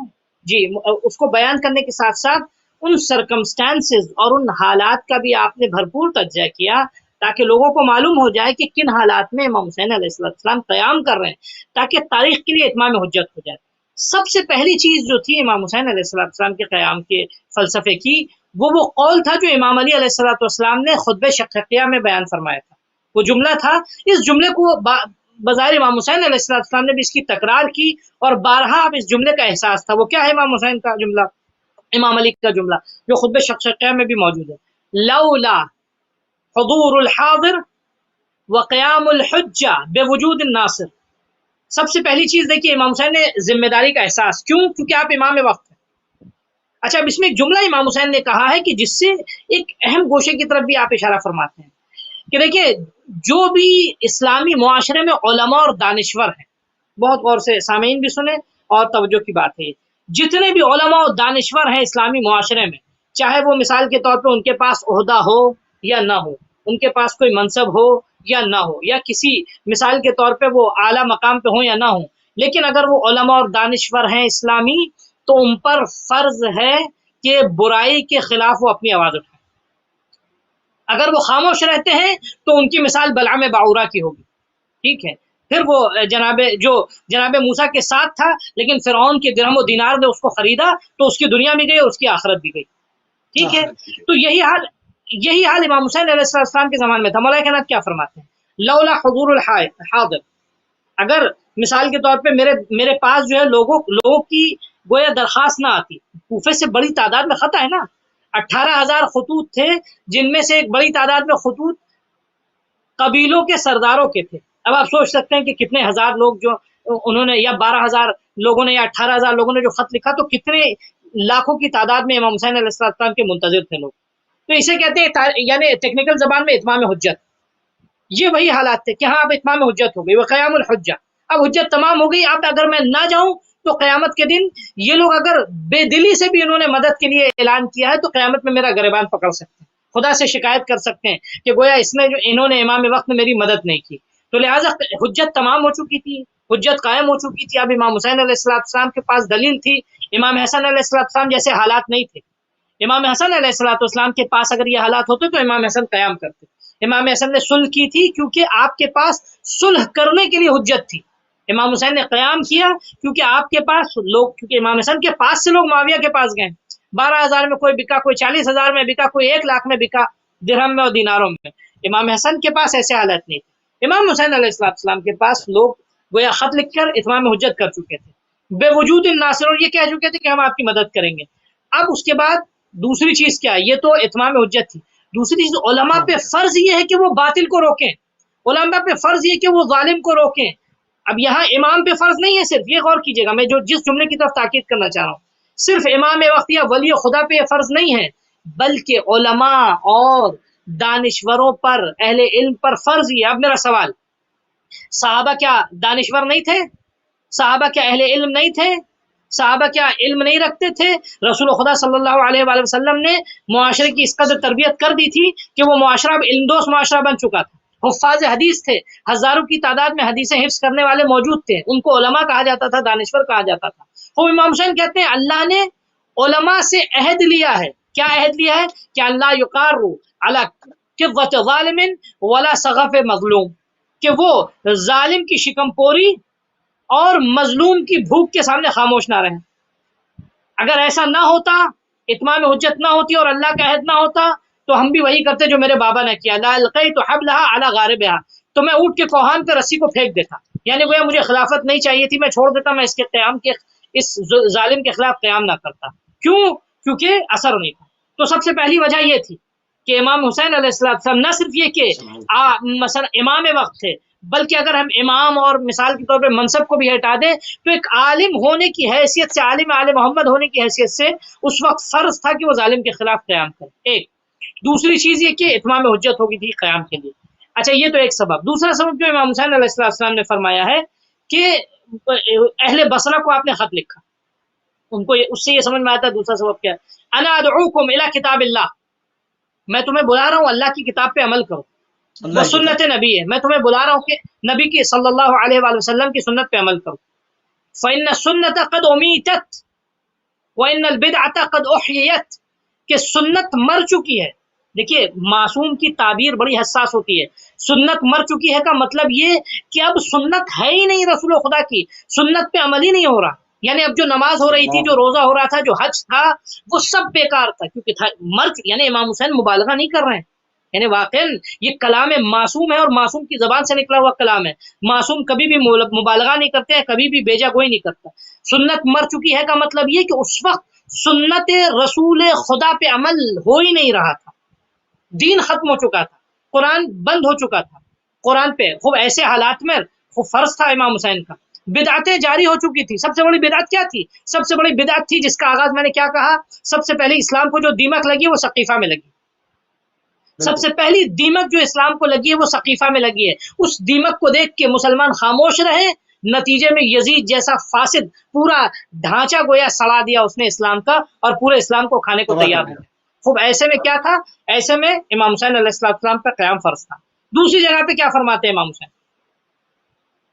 جی اس کو بیان کرنے کے ساتھ ساتھ ان سرکمسٹانسز اور ان حالات کا بھی آپ نے بھرپور تجزیہ کیا تاکہ لوگوں کو معلوم ہو جائے کہ کن حالات میں امام حسین علیہ السلام قیام کر رہے ہیں، تاکہ تاریخ کے لیے اتمام حجت ہو جائے. سب سے پہلی چیز جو تھی امام حسین علیہ السلام کے قیام کے فلسفے کی، وہ قول تھا جو امام علی علیہ السلام نے خطبہ شقیقیہ میں بیان فرمایا تھا. وہ جملہ تھا، اس جملے کو بظاہر امام حسین علیہ السلام نے بھی اس کی تکرار کی اور بارہا اب اس جملے کا احساس تھا. وہ کیا ہے امام حسین کا جملہ، امام علی کا جملہ جو خطبہ شقیقیہ میں بھی موجود ہے، لولا حضور الحاضر وقیام الحجہ بوجود الناصر. سب سے پہلی چیز دیکھیے امام حسین نے ذمہ داری کا احساس، کیوں؟ کیونکہ آپ امام وقت ہیں. اچھا اب اس میں ایک جملہ امام حسین نے کہا ہے کہ جس سے ایک اہم گوشے کی طرف بھی آپ اشارہ فرماتے ہیں کہ دیکھیے جو بھی اسلامی معاشرے میں علماء اور دانشور ہیں، بہت غور سے سامعین بھی سنیں اور توجہ کی بات ہے، جتنے بھی علماء اور دانشور ہیں اسلامی معاشرے میں، چاہے وہ مثال کے طور پہ ان کے پاس عہدہ ہو یا نہ ہو، ان کے پاس کوئی منصب ہو یا نہ ہو، یا کسی مثال کے طور پہ وہ اعلیٰ مقام پہ ہوں یا نہ ہوں، لیکن اگر وہ علماء اور دانشور ہیں اسلامی تو ان پر فرض ہے کہ برائی کے خلاف وہ اپنی آواز اٹھائیں. اگر وہ خاموش رہتے ہیں تو ان کی مثال بلعام باعورہ کی ہوگی، ٹھیک ہے. پھر وہ جناب موسیٰ کے ساتھ تھا، لیکن فرعون کے درہم و دینار نے اس کو خریدا تو اس کی دنیا بھی گئی اور اس کی آخرت بھی گئی، ٹھیک ہے. تو یہی حال امام حسین علیہ السلام کے زمان میں تھا. مولا کائنات کیا فرماتے ہیں، لولا حضور الحاضر، اگر مثال کے طور پہ میرے پاس جو ہے لوگوں کی گویا درخواست نہ آتی، کوفے سے بڑی تعداد میں خط ہے نا، 18,000 خطوط تھے، جن میں سے ایک بڑی تعداد میں خطوط قبیلوں کے سرداروں کے تھے۔ اب آپ سوچ سکتے ہیں کہ کتنے ہزار لوگ جو انہوں نے، یا 12,000 لوگوں نے یا 18,000 لوگوں نے جو خط لکھا، تو کتنے لاکھوں کی تعداد میں امام حسین علیہ السلام کے منتظر تھے لوگ۔ تو اسے کہتے ہیں یعنی ٹیکنیکل زبان میں اتمام حجت۔ یہ وہی حالات تھے کہ ہاں اب اتمام حجت ہو گئی، وہ قیام الحجہ، اب حجت تمام ہو گئی۔ اب اگر میں نہ جاؤں تو قیامت کے دن یہ لوگ اگر بے دلی سے بھی انہوں نے مدد کے لیے اعلان کیا ہے تو قیامت میں میرا گریبان پکڑ سکتے ہیں، خدا سے شکایت کر سکتے ہیں کہ گویا انہوں نے امام وقت میں میری مدد نہیں کی۔ تو لہٰذا حجت تمام ہو چکی تھی، حجت قائم ہو چکی تھی۔ اب امام حسین علیہ السلام کے پاس دلیل تھی، امام حسن علیہ السلام جیسے حالات نہیں تھے۔ امام حسن علیہ السلام کے پاس اگر یہ حالات ہوتے تو امام حسن قیام کرتے۔ امام حسن نے صلح کی تھی کیونکہ آپ کے پاس صلح کرنے کے لیے حجت تھی۔ امام حسین نے قیام کیا کیونکہ آپ کے پاس لوگ، کیونکہ امام حسن کے پاس سے لوگ معاویہ کے پاس گئے، 12,000 میں کوئی بکا، کوئی 40,000 میں بکا، کوئی 1,00,000 میں بکا، درہم میں اور دیناروں میں۔ امام حسن کے پاس ایسے حالت نہیں تھے۔ امام حسین علیہ السلام کے پاس لوگ گویا خط لکھ کر اتمام حجت کر چکے تھے، بے وجود الناصر، اور یہ کہہ چکے تھے کہ ہم آپ کی مدد کریں گے۔ اب اس کے بعد دوسری چیز کیا ہے؟ یہ تو اتمام حجت تھی۔ دوسری چیز، علماء پہ فرض یہ ہے کہ وہ باطل کو روکیں، علماء پہ فرض یہ کہ وہ ظالم کو روکیں۔ اب یہاں امام پہ فرض نہیں ہے صرف، یہ غور کیجئے گا، میں جس جملے کی طرف تاکید کرنا چاہ رہا ہوں، صرف امام وقت یا ولی خدا پہ یہ فرض نہیں ہے، بلکہ علماء اور دانشوروں پر، اہل علم پر فرض یہ۔ اب میرا سوال، صحابہ کیا دانشور نہیں تھے؟ صحابہ کیا اہل علم نہیں تھے؟ صحابہ کیا علم نہیں رکھتے تھے؟ رسول خدا صلی اللہ علیہ وآلہ وسلم نے معاشرے کی اس قدر تربیت کر دی تھی کہ وہ معاشرہ اب علم دوست معاشرہ بن چکا تھا۔ حفاظ حدیث تھے، ہزاروں کی تعداد میں حدیثیں حفظ کرنے والے موجود تھے، ان کو علماء کہا جاتا تھا، دانشور کہا جاتا تھا۔ وہ امام حسین کہتے ہیں اللہ نے علماء سے عہد لیا ہے۔ کیا عہد لیا ہے؟ کہ اللہ یقار علی قوت ظالم ولا سغف مظلوم، کہ وہ ظالم کی شکم پوری اور مظلوم کی بھوک کے سامنے خاموش نہ رہیں۔ اگر ایسا نہ ہوتا، اتمام حجت نہ ہوتی اور اللہ کا عہد نہ ہوتا، تو ہم بھی وہی کرتے جو میرے بابا نے کیا، لا القیت حبلها علی غاربها، تو میں اونٹ کے کوہان پہ رسی کو پھینک دیتا، یعنی گویا مجھے خلافت نہیں چاہیے تھی، میں چھوڑ دیتا، میں اس ظالم کے خلاف قیام نہ کرتا۔ کیوں؟ کیونکہ اثر نہیں تھا۔ تو سب سے پہلی وجہ یہ تھی کہ امام حسین علیہ السلام نہ صرف یہ کہ مثلا امام وقت تھے، بلکہ اگر ہم امام اور مثال کے طور پہ منصب کو بھی ہٹا دیں تو ایک عالم ہونے کی حیثیت سے، عالم آل محمد ہونے کی حیثیت سے اس وقت فرض تھا کہ وہ ظالم کے خلاف قیام کرے۔ ایک دوسری چیز یہ کہ اتمام حجت ہوگی تھی قیام کے لیے۔ اچھا، یہ تو ایک سبب۔ دوسرا سبب جو امام حسین علیہ السلام نے فرمایا ہے کہ اہل بصرہ کو آپ نے خط لکھا، ان کو اس سے یہ سمجھ میں آتا ہے دوسرا سبب کیا ہے، انا ادعوکم الی کتاب اللہ، میں تمہیں بلا رہا ہوں اللہ کی کتاب پہ عمل کرو، وہ سنت نبی ہے، میں تمہیں بلا رہا ہوں کہ نبی کی صلی اللہ علیہ وآلہ وسلم کی سنت پہ عمل کرو۔ فإن السنة قد أميتت وإن البدعة قد أحييت، کہ سنت مر چکی ہے۔ دیکھیے، معصوم کی تعبیر بڑی حساس ہوتی ہے۔ سنت مر چکی ہے کا مطلب یہ کہ اب سنت ہے ہی نہیں، رسول خدا کی سنت پہ عمل ہی نہیں ہو رہا، یعنی اب جو نماز ہو رہی تھی، جو روزہ ہو رہا تھا، جو حج تھا، وہ سب بیکار تھا، کیونکہ یعنی امام حسین مبالغہ نہیں کر رہے ہیں، یعنی واقعاً یہ کلام معصوم ہے اور معصوم کی زبان سے نکلا ہوا کلام ہے۔ معصوم کبھی بھی مبالغہ نہیں کرتے ہیں، کبھی بھی بیجا گوئی نہیں کرتا۔ سنت مر چکی ہے کا مطلب یہ کہ اس وقت سنت رسول خدا پہ عمل ہو ہی نہیں رہا تھا، دین ختم ہو چکا تھا، قرآن بند ہو چکا تھا، قرآن پہ خوب ایسے حالات میں خوب فرض تھا امام حسین کا، بدعتیں جاری ہو چکی تھی۔ سب سے بڑی بدعت کیا تھی؟ سب سے بڑی بدعت تھی جس کا آغاز میں نے کیا کہا، سب سے پہلے اسلام کو جو دیمک لگی وہ سقیفہ میں لگی، سب سے پہلی دیمک جو اسلام کو لگی ہے وہ سقیفہ میں لگی ہے۔ اس دیمک کو دیکھ کے مسلمان خاموش رہے، نتیجے میں یزید جیسا فاسد پورا ڈھانچہ گویا سڑا دیا اس نے اسلام کا، اور پورے اسلام کو کھانے کو تیار ہو۔ خوب ایسے میں کیا تھا؟ ایسے میں امام حسین علیہ السلام پہ قیام فرض تھا۔ دوسری جگہ پہ کیا فرماتے ہیں امام حسین؟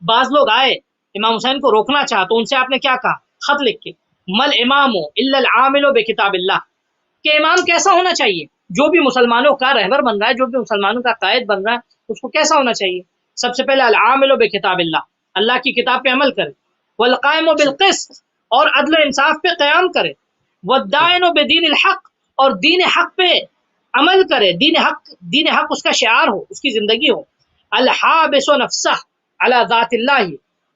بعض لوگ آئے امام حسین کو روکنا چاہا تو ان سے آپ نے کیا کہا؟ خط لکھ کے، مل امام الا العامل بکتاب اللہ، کہ امام کیسا ہونا چاہیے؟ جو بھی مسلمانوں کا رہبر بن رہا ہے، جو بھی مسلمانوں کا قائد بن رہا ہے، اس کو کیسا ہونا چاہیے؟ سب سے پہلے العامل بکتاب اللہ، اللہ کی کتاب پہ عمل کرے، والقائم بالقسط، اور عدل و انصاف پہ قیام کرے، والدائن بدین الحق، اور دین حق پہ عمل کرے، دین حق اس کا شعار ہو، اس کی زندگی ہو، الحابس نفسہ علی ذات اللہ،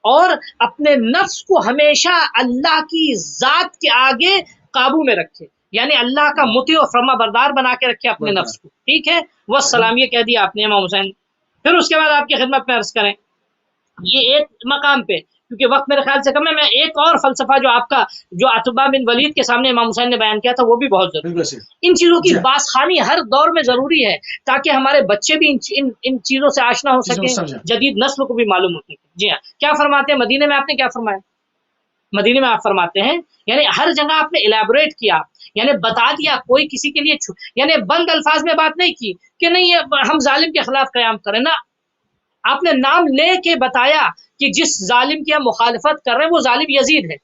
اور اپنے نفس کو ہمیشہ اللہ کی ذات کے آگے قابو میں رکھے، یعنی اللہ کا مطیع و فرما بردار بنا کے رکھے اپنے نفس کو، ٹھیک ہے. وہ سلام یہ کہہ دیا آپ نے امام حسین. پھر اس کے بعد آپ کی خدمت میں عرض کریں، یہ ایک مقام پہ، کیونکہ وقت میرے خیال سے کم ہے، میں ایک اور فلسفہ جو آپ کا جو عتبہ بن ولید کے سامنے امام حسین نے بیان کیا تھا وہ بھی بہت ضروری ہے. ان چیزوں کی بازخوانی ہر دور میں ضروری ہے تاکہ ہمارے بچے بھی ان چیزوں سے آشنا ہو سکیں، جدید نسل کو بھی معلوم ہو سکے. جی ہاں، کیا فرماتے ہیں مدینے میں؟ آپ نے کیا فرمایا مدینے میں؟ آپ فرماتے ہیں یعنی ہر جگہ آپ نے الیبوریٹ کیا، یعنی بتا دیا، کوئی کسی کے لیے یعنی بند الفاظ میں بات نہیں کی کہ نہیں ہم ظالم کے خلاف قیام کریں نا. آپ نے نام لے کے بتایا کہ جس ظالم کی ہم مخالفت کر رہے ہیں وہ ظالم یزید ہے،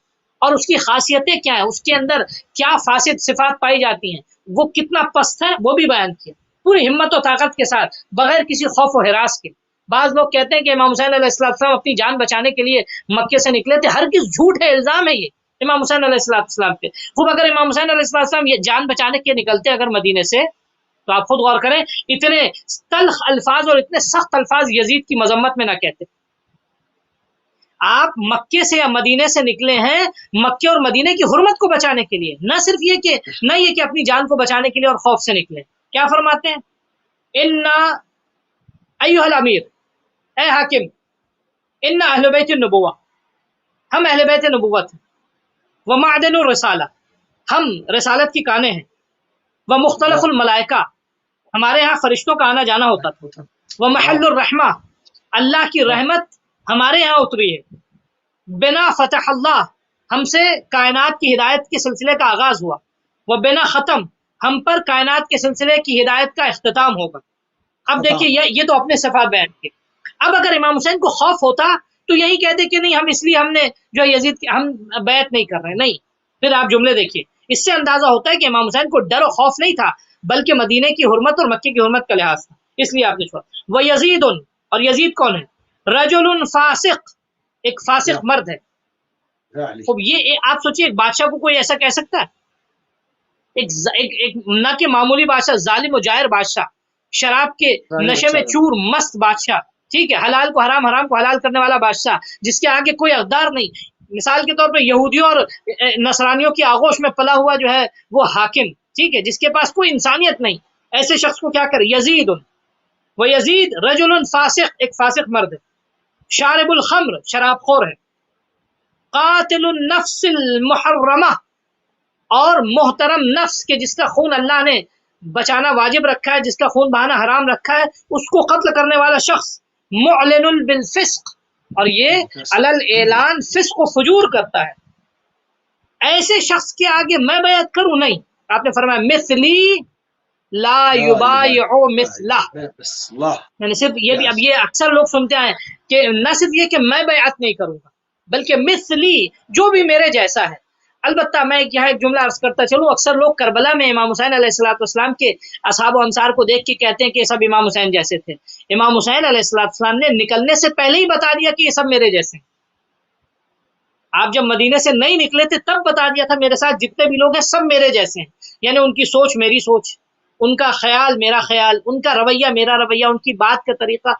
اور اس کی خاصیتیں کیا ہیں، اس کے اندر کیا فاسد صفات پائی جاتی ہیں، وہ کتنا پست ہے وہ بھی بیان کیا پوری ہمت و طاقت کے ساتھ، بغیر کسی خوف و ہراس کے. بعض لوگ کہتے ہیں کہ امام حسین علیہ السلام اپنی جان بچانے کے لیے مکے سے نکلے تھے. ہرگز جھوٹ ہے، الزام ہے یہ امام حسین علیہ السلام پہ. خوب اگر امام حسین علیہ السلام یہ جان بچانے کے نکلتے اگر مدینے سے، تو آپ خود غور کریں اتنے تلخ الفاظ اور اتنے سخت الفاظ یزید کی مذمت میں نہ کہتے. آپ مکے سے یا مدینے سے نکلے ہیں مکے اور مدینے کی حرمت کو بچانے کے لیے، نہ صرف یہ کہ اپنی جان کو بچانے کے لیے اور خوف سے نکلے. کیا فرماتے ہیں؟ انا ایھا الامیر، اے حاکم، انا اہل بیت النبوہ، ہم اہل بیت نبوت ہیں، ومعدن الرسالہ، ہم رسالت کی کانیں ہیں، ومختلف الملائکہ، ہمارے ہاں فرشتوں کا آنا جانا ہوتا تھا، ومحل الرحمہ، اللہ کی رحمت ہمارے یہاں اتری ہے، بنا فتح اللہ، ہم سے کائنات کی ہدایت کے سلسلے کا آغاز ہوا، وبنا ختم، ہم پر کائنات کے سلسلے کی ہدایت کا اختتام ہوگا. اب دیکھیے یہ تو اپنے صفات بیان کیے. اب اگر امام حسین کو خوف ہوتا تو یہی کہتے کہ نہیں ہم اس لیے ہم نے جو یزید ہم بیعت نہیں کر رہے. نہیں، پھر آپ جملے دیکھیے، اس سے اندازہ ہوتا ہے کہ امام حسین کو ڈر و خوف نہیں تھا بلکہ مدینے کی حرمت اور مکے کی حرمت کا لحاظ تھا، اس لیے آپ نے چھوڑا. وہ یزید، اور یزید کون ہے؟ رجل فاسق، ایک فاسق مرد ہے. اب یہ آپ سوچیے ایک بادشاہ کو کوئی ایسا کہہ سکتا ہے؟ ایک نہ کہ معمولی بادشاہ، ظالم و جائر بادشاہ، شراب کے نشے میں چور مست بادشاہ، ٹھیک ہے، حلال کو حرام، حرام کو حلال کرنے والا بادشاہ، جس کے آگے کوئی اقدار نہیں. مثال کے طور پہ یہودیوں اور نصرانیوں کی آغوش میں پلا ہوا جو ہے وہ حاکم، ٹھیک ہے، جس کے پاس کوئی انسانیت نہیں، ایسے شخص کو کیا کرے؟ یزید. وہ یزید رجل فاسق، ایک فاسق مرد ہے، شارب الخمر، شراب خور ہے، قاتل النفس المحرمہ، اور محترم نفس کے جس کا خون اللہ نے بچانا واجب رکھا ہے، جس کا خون بہانا حرام رکھا ہے، اس کو قتل کرنے والا شخص، معلن بالفسق، اور یہ علل اعلان فسق و فجور کرتا ہے. ایسے شخص کے آگے میں بیعت کروں؟ نہیں. آپ نے فرمایا مثلی لا یبایع مثلہ، یعنی صرف یہ بھی اب یہ اکثر لوگ سنتے ہیں کہ نہ صرف یہ کہ میں بیعت نہیں کروں گا بلکہ مثلی، جو بھی میرے جیسا ہے. البتہ میں یہاں ایک جملہ عرض کرتا چلوں، اکثر لوگ کربلا میں امام حسین علیہ السلام کے اصحاب و انصار کو دیکھ کے کہتے ہیں کہ یہ سب امام حسین جیسے تھے. امام حسین علیہ السلام نے نکلنے سے پہلے ہی بتا دیا کہ یہ سب میرے جیسے ہیں. آپ جب مدینے سے نہیں نکلے تھے تب بتا دیا تھا میرے ساتھ جتنے بھی لوگ ہیں سب میرے جیسے ہیں، یعنی ان کی سوچ میری سوچ، ان کا خیال میرا خیال، ان کا رویہ میرا رویہ، ان کی بات کا طریقہ،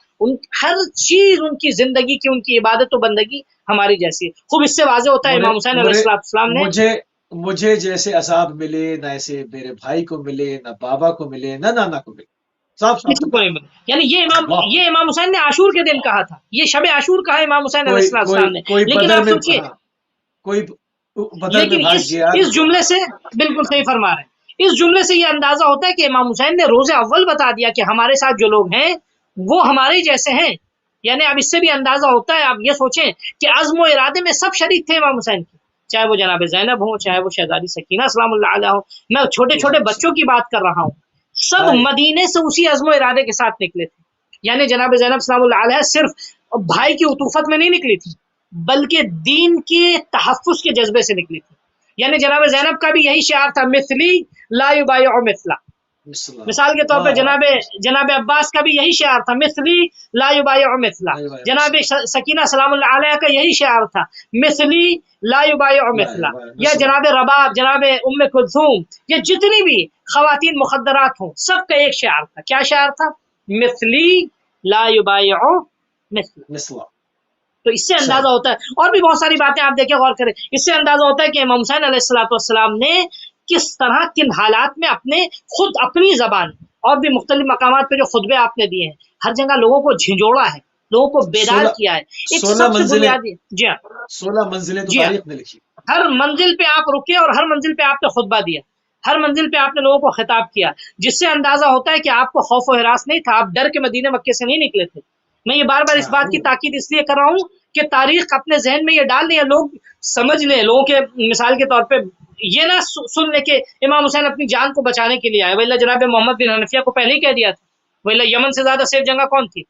ہر چیز ان کی زندگی کی، ان کی عبادت و بندگی ہماری جیسی ہے. خوب اس سے واضح ہوتا ہے امام حسین علیہ السلام نے مجھے جیسے اصحاب ملے، نہ ایسے میرے بھائی کو ملے، نہ بابا کو ملے، نہ نانا کو ملے، یعنی یہ امام حسین نے عاشور کے دن کہا تھا، یہ شب عاشور کہا امام حسین علیہ السلام نے. لیکن آپ سوچیے، لیکن اس جملے سے بالکل صحیح فرما رہے ہیں، اس جملے سے یہ اندازہ ہوتا ہے کہ امام حسین نے روز اول بتا دیا کہ ہمارے ساتھ جو لوگ ہیں وہ ہمارے جیسے ہیں. یعنی اب اس سے بھی اندازہ ہوتا ہے، آپ یہ سوچیں کہ عزم و ارادے میں سب شریک تھے امام حسین کی، چاہے وہ جناب زینب ہوں، چاہے وہ شہزادی سکینہ سلام اللہ علیہ ہوں، میں چھوٹے چھوٹے بچوں کی بات کر رہا ہوں، سب مدینے سے اسی عزم و ارادے کے ساتھ نکلے تھے. یعنی جناب زینب سلام اللہ علیہ صرف بھائی کی عطوفت میں نہیں نکلی تھی بلکہ دین کے تحفظ کے جذبے سے نکلی تھی. یعنی جناب زینب کا بھی یہی شعار تھا، مثلی لا یبایع مثلہ. مثال کے طور پہ جناب عباس کا بھی یہی شعار تھا، مثلی لا یبایع مثلہ. جناب سکینہ سلام اللہ علیہ کا یہی شعار تھا، مثلی لا یبایع مثلہ. یا جناب رباب، جناب ام کلثوم، یہ جتنی بھی خواتین مخدرات ہوں سب کا ایک شعار تھا. کیا شعار تھا؟ مثلی لا یبایع مثلہ. تو اس سے اندازہ ہوتا ہے، اور بھی بہت ساری باتیں آپ دیکھیں غور کریں، اس سے اندازہ ہوتا ہے کہ امام حسین علیہ السلام نے کس طرح کن حالات میں اپنے خود اپنی زبان اور بھی مختلف مقامات پہ جو خطبے آپ نے دیے ہیں، ہر جگہ لوگوں کو جھنجھوڑا ہے، لوگوں کو بیدار کیا ہے. ایک 16 سب سے منزلیں، بنیادی، جی ہاں 16 منزلیں تو جی ہاں، تاریخ نے لکھی. ہر منزل پہ آپ رکے اور ہر منزل پہ آپ نے خطبہ دیا، ہر منزل پہ آپ نے لوگوں کو خطاب کیا، جس سے اندازہ ہوتا ہے کہ آپ کو خوف و ہراس نہیں تھا، آپ ڈر کے مدینے مکے سے نہیں نکلے تھے. میں یہ بار بار اس بات کی تاکید اس لیے کر رہا ہوں کہ تاریخ اپنے ذہن میں یہ ڈال دیں، لوگ سمجھ لیں، لوگوں کے مثال کے طور پہ یہ نہ سن لے کہ امام حسین اپنی جان کو بچانے کے لیے آئے، ولی جناب محمد بن حنفیہ کو پہلے ہی کہہ دیا تھا، ولی یمن سے زیادہ سیف جگہ کون تھی.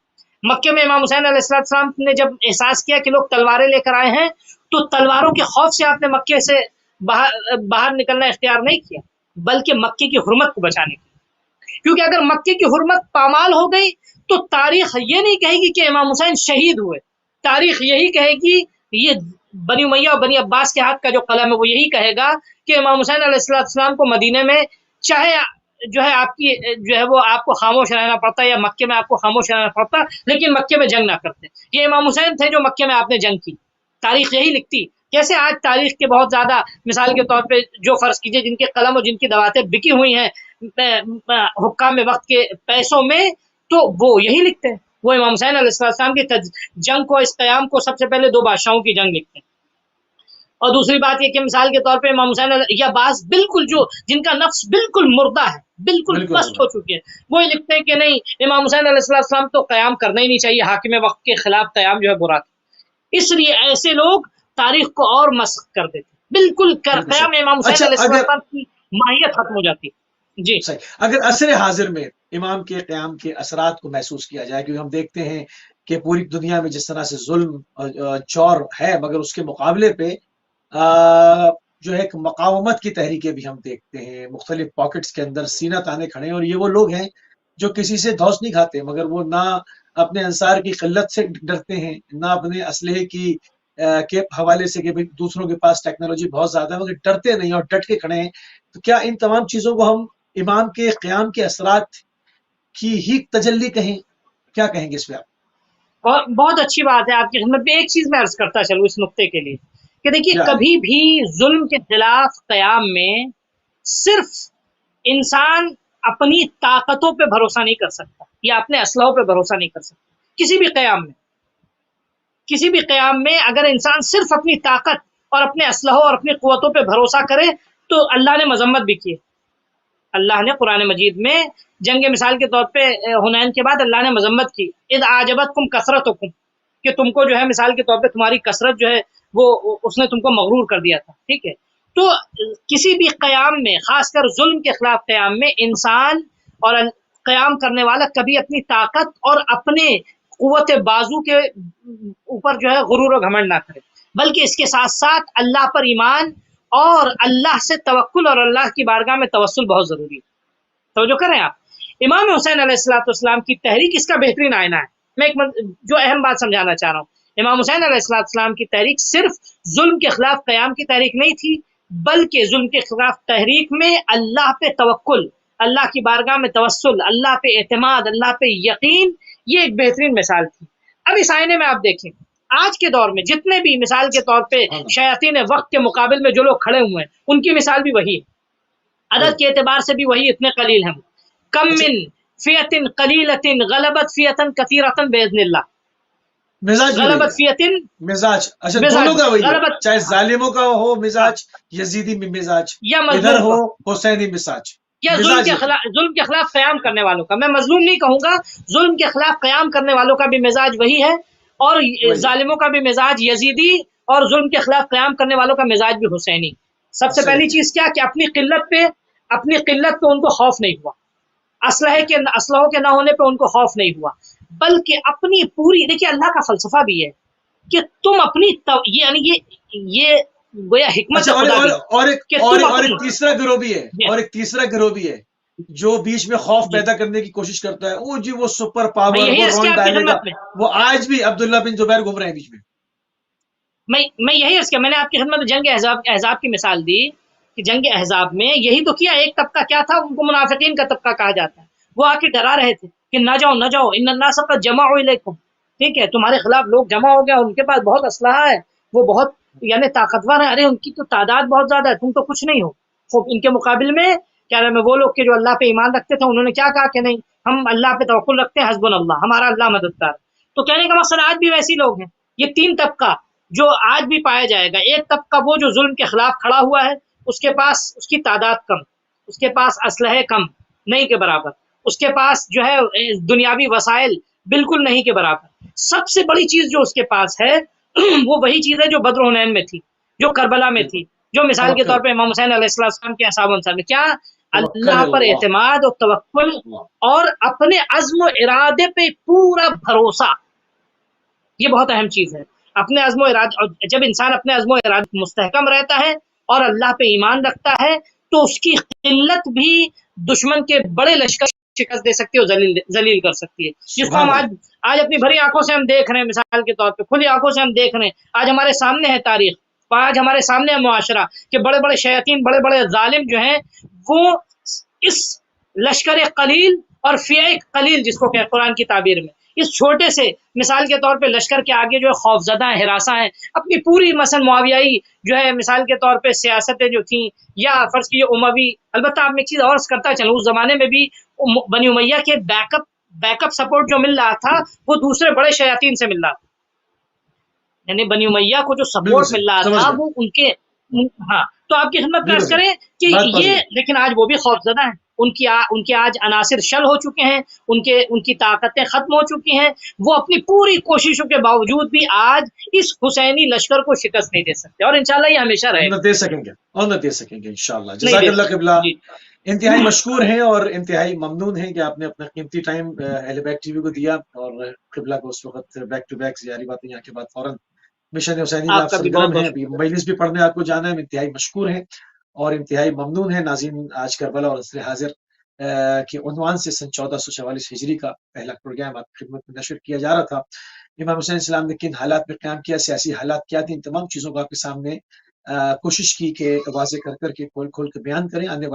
مکے میں امام حسین علیہ السلام نے جب احساس کیا کہ لوگ تلواریں لے کر آئے ہیں تو تلواروں کے خوف سے آپ نے مکے سے باہر نکلنا اختیار نہیں کیا، بلکہ مکے کی حرمت کو بچانے کے لیے. کیونکہ اگر مکے کی حرمت پامال ہو گئی تو تاریخ یہ نہیں کہے گی کہ امام حسین شہید ہوئے، تاریخ یہی کہے گی، یہ بنی امیہ اور بنی عباس کے ہاتھ کا جو قلم ہے وہ یہی کہے گا کہ امام حسین علیہ السلام کو مدینے میں چاہے جو ہے آپ کی جو ہے وہ آپ کو خاموش رہنا پڑتا یا مکے میں آپ کو خاموش رہنا پڑتا، لیکن مکے میں جنگ نہ کرتے. یہ امام حسین تھے جو مکے میں آپ نے جنگ کی، تاریخ یہی لکھتی. کیسے آج تاریخ کے بہت زیادہ مثال کے طور پہ جو فرض کیجئے جن کے قلم اور جن کی دواتیں بکی ہوئی ہیں حکام وقت کے پیسوں میں، تو وہ یہی لکھتے ہیں، وہ امام حسین علیہ السلام کی جنگ کو، اس قیام کو سب سے پہلے دو بادشاہوں کی جنگ لکھتے ہیں. اور دوسری بات یہ کہ مثال کے طور پہ امام حسین یا بعض بالکل جو جن کا نفس بالکل مردہ ہے، بالکل پست ہو چکے ہیں، وہ لکھتے ہیں کہ نہیں امام حسین علیہ السلام تو قیام کرنا ہی نہیں چاہیے، حاکم وقت کے خلاف قیام جو ہے برا تھا. اس لیے ایسے لوگ تاریخ کو اور مسخ کر دیتے، بالکل قیام امام حسین علیہ السلام کی ماہیت ختم ہو جاتی. جی صحیح. اگر عصر حاضر میں امام کے قیام کے اثرات کو محسوس کیا جائے، کیونکہ ہم دیکھتے ہیں کہ پوری دنیا میں جس طرح سے ظلم چور ہے، مگر اس کے مقابلے پہ جو ہے ایک مقاومت کی تحریکیں بھی ہم دیکھتے ہیں، مختلف پاکٹس کے اندر سینہ تانے کھڑے ہیں، اور یہ وہ لوگ ہیں جو کسی سے دھوس نہیں کھاتے، مگر وہ نہ اپنے انصار کی قلت سے ڈرتے ہیں، نہ اپنے اسلحے کی کے حوالے سے کہ دوسروں کے پاس ٹیکنالوجی بہت زیادہ ہے، مگر ڈرتے نہیں اور ڈٹ کے کھڑے ہیں. تو کیا ان تمام چیزوں کو ہم امام کے قیام کے اثرات کی ہی تجلی کہیں؟ کیا کہیں گے اس پہ آپ؟ اور بہت اچھی بات ہے آپ کی خدمت میں. ایک چیز میں عرض کرتا چلوں اس نقطے کے لیے کہ دیکھیے کبھی بھی ظلم کے خلاف قیام میں صرف انسان اپنی طاقتوں پہ بھروسہ نہیں کر سکتا یا اپنے اسلحوں پہ بھروسہ نہیں کر سکتا. کسی بھی قیام میں اگر انسان صرف اپنی طاقت اور اپنے اسلحوں اور اپنی قوتوں پہ بھروسہ کرے تو اللہ نے مذمت بھی کی. اللہ نے قرآن مجید میں جنگ مثال کے طور پہ حنین کے بعد اللہ نے مذمت کی، اذ اعجبتکم کثرتکم، کہ تم کو جو ہے مثال کے طور پہ تمہاری کثرت جو ہے وہ اس نے تم کو مغرور کر دیا تھا. ٹھیک ہے، تو کسی بھی قیام میں خاص کر ظلم کے خلاف قیام میں انسان اور قیام کرنے والا کبھی اپنی طاقت اور اپنے قوت بازو کے اوپر جو ہے غرور و گھمنڈ نہ کرے، بلکہ اس کے ساتھ ساتھ اللہ پر ایمان اور اللہ سے توکل اور اللہ کی بارگاہ میں توسل بہت ضروری ہے. توجہ کریں آپ، امام حسین علیہ السلام کی تحریک اس کا بہترین آئینہ ہے. میں ایک جو اہم بات سمجھانا چاہ رہا ہوں، امام حسین علیہ السلام کی تحریک صرف ظلم کے خلاف قیام کی تحریک نہیں تھی، بلکہ ظلم کے خلاف تحریک میں اللہ پہ توکل، اللہ کی بارگاہ میں توسل، اللہ پہ اعتماد، اللہ پہ یقین، یہ ایک بہترین مثال تھی. اب اس آئینے میں آپ دیکھیں آج کے دور میں جتنے بھی مثال کے طور پہ شیاطین وقت کے مقابل میں جو لوگ کھڑے ہوئے ہیں ان کی مثال بھی وہی ہے، عدد کے اعتبار سے بھی وہی اتنے قلیل ہیں. کم من فیۃ قلیلۃ غلبت فیۃ کثیرۃ باذن اللہ. مزاج غلبت فیۃ مزاج، اچھا دونوں کا وہی ہے، چاہے ظالموں کا ہو مزاج، یزیدی مزاج، یا ادھر ہو حسینی مزاج، یا ظلم کے خلاف قیام کرنے والوں کا، میں مظلوم نہیں کہوں گا، ظلم کے خلاف قیام کرنے والوں کا بھی مزاج وہی ہے، اور ظالموں کا بھی مزاج یزیدی، اور ظلم کے خلاف قیام کرنے والوں کا مزاج بھی حسینی. سب سے پہلی چیز کیا کہ اپنی قلت پہ ان کو خوف نہیں ہوا، اسلحوں کے نہ ہونے پہ ان کو خوف نہیں ہوا، بلکہ اپنی پوری، دیکھیے اللہ کا فلسفہ بھی ہے کہ تم اپنی یعنی یہ گویا حکمت اور ایک تیسرا گروہ بھی ہے جو بیچ میں خوف پیدا کرنے کی کوشش کرتا ہے، وہ جی وہ سپر پاور، وہ رون ڈالے گا، وہ آج بھی عبداللہ بن زبیر گھوم رہے ہیں بیچ میں. میں یہی عرض کیا، میں نے آپ کی خدمت میں جنگ احزاب کی مثال دی کہ جنگ احزاب میں یہی تو کیا، ایک طبقہ کیا تھا، ان کو منافقین کا طبقہ کہا جاتا ہے، وہ آ کے ڈرا رہے تھے کہ نہ جاؤ ان الناس قد جمعوا الیکم، ٹھیک ہے تمہارے خلاف لوگ جمع ہو گیا، ان کے پاس بہت اسلحہ ہے، وہ بہت یعنی طاقتور ہے، ارے ان کی تو تعداد بہت زیادہ ہے، تم تو کچھ نہیں ہو. خوب ان کے مقابل میں کیا نام ہے وہ لوگ کہ جو اللہ پہ ایمان رکھتے تھے انہوں نے کیا کہا کہ نہیں ہم اللہ پہ توکل رکھتے ہیں، حسبنا اللہ، ہمارا اللہ مددگار۔ تو کہنے کا مقصد آج بھی ویسے لوگ ہیں، یہ تین طبقہ جو آج بھی پایا جائے گا۔ ایک طبقہ وہ جو ظلم کے خلاف کھڑا ہوا ہے، اس کے پاس اس کی تعداد کم، اس کے پاس اسلحے کم، نہیں کے برابر، اس کے پاس جو ہے دنیاوی وسائل بالکل نہیں کے برابر۔ سب سے بڑی چیز جو اس کے پاس ہے وہ وہی چیز ہے جو بدر و حنین میں تھی، جو کربلا میں تھی، جو مثال کے طور پہ امام حسین علیہ السلام کے اصحاب انصار میں کیا اللہ پر اعتماد اور توکل اور اپنے عزم و ارادے پہ پورا بھروسہ، یہ بہت اہم چیز ہے۔ اپنے عزم و ارادہ، جب انسان اپنے عزم و ارادہ مستحکم رہتا ہے اور اللہ پہ ایمان رکھتا ہے تو اس کی قلت بھی دشمن کے بڑے لشکر شکست دے سکتی ہے اور ذلیل کر سکتی ہے، جس کو ہم آج اپنی بھری آنکھوں سے ہم دیکھ رہے ہیں، مثال کے طور پہ کھلی آنکھوں سے ہم دیکھ رہے ہیں، آج ہمارے سامنے ہے تاریخ، آج ہمارے سامنے ہے معاشرہ کہ بڑے بڑے شیاطین، بڑے بڑے ظالم جو ہیں وہ اس لشکر قلیل اور فئہ قلیل جس کو کہ قرآن کی تعبیر میں، اس چھوٹے سے مثال کے طور پہ لشکر کے آگے جو ہے خوفزدہ ہیں، ہراساں ہیں، اپنی پوری مثلا معاویائی جو ہے مثال کے طور پہ سیاستیں جو تھیں یا فرض کیجیے اموی، البتہ آپ میں ایک چیز اور کرتا چلوں، اس زمانے میں بھی بنی امیہ کے بیک اپ سپورٹ جو مل رہا تھا وہ دوسرے بڑے شیاطین سے مل رہا تھا، یعنی بنی امیہ کو جو سپورٹ مل رہا تھا وہ ان کے، ہاں تو آپ کی خدمت میں عرض کریں کہ یہ، لیکن آج وہ بھی خوفزدہ ہیں، ان کے آج عناصر شل ہو چکے ہیں، ان کی طاقتیں ختم ہو چکی ہیں، وہ اپنی پوری کوششوں کے باوجود بھی آج اس حسینی لشکر کو شکست نہیں دے سکتے، اور انشاءاللہ یہ ہمیشہ رہے گا، نہ دے سکیں گے اور نہ دے سکیں گے انشاءاللہ۔ جزاک اللہ قبلہ، انتہائی مشکور ہیں اور انتہائی ممنون ہیں کہ آپ نے اپنا قیمتی ٹائم اہل بیک ٹی وی کو دیا، اور قبلہ کو اس وقت بیک ٹو بیک ظاہری بات ہے یہاں کے بعد فوراً مشن حسینی میں آپ سرگرم ہیں، ابھی مجلس بھی پڑھنے آپ کو جانا ہے، انتہائی مشکور ہیں اور انتہائی ممنون ہیں۔ ناظرین، آج کربلا اور عصر حاضر کے عنوان سے سن 1444 ہجری کا پہلا پروگرام آپ کی خدمت میں نشر کیا جا رہا تھا۔ امام حسین السلام نے کن حالات میں قیام کیا، سیاسی حالات کیا تھے، ان تمام چیزوں کو آپ کے سامنے کوشش کی کہ واضح کر کے کھول کے بیان کریں۔ آنے والے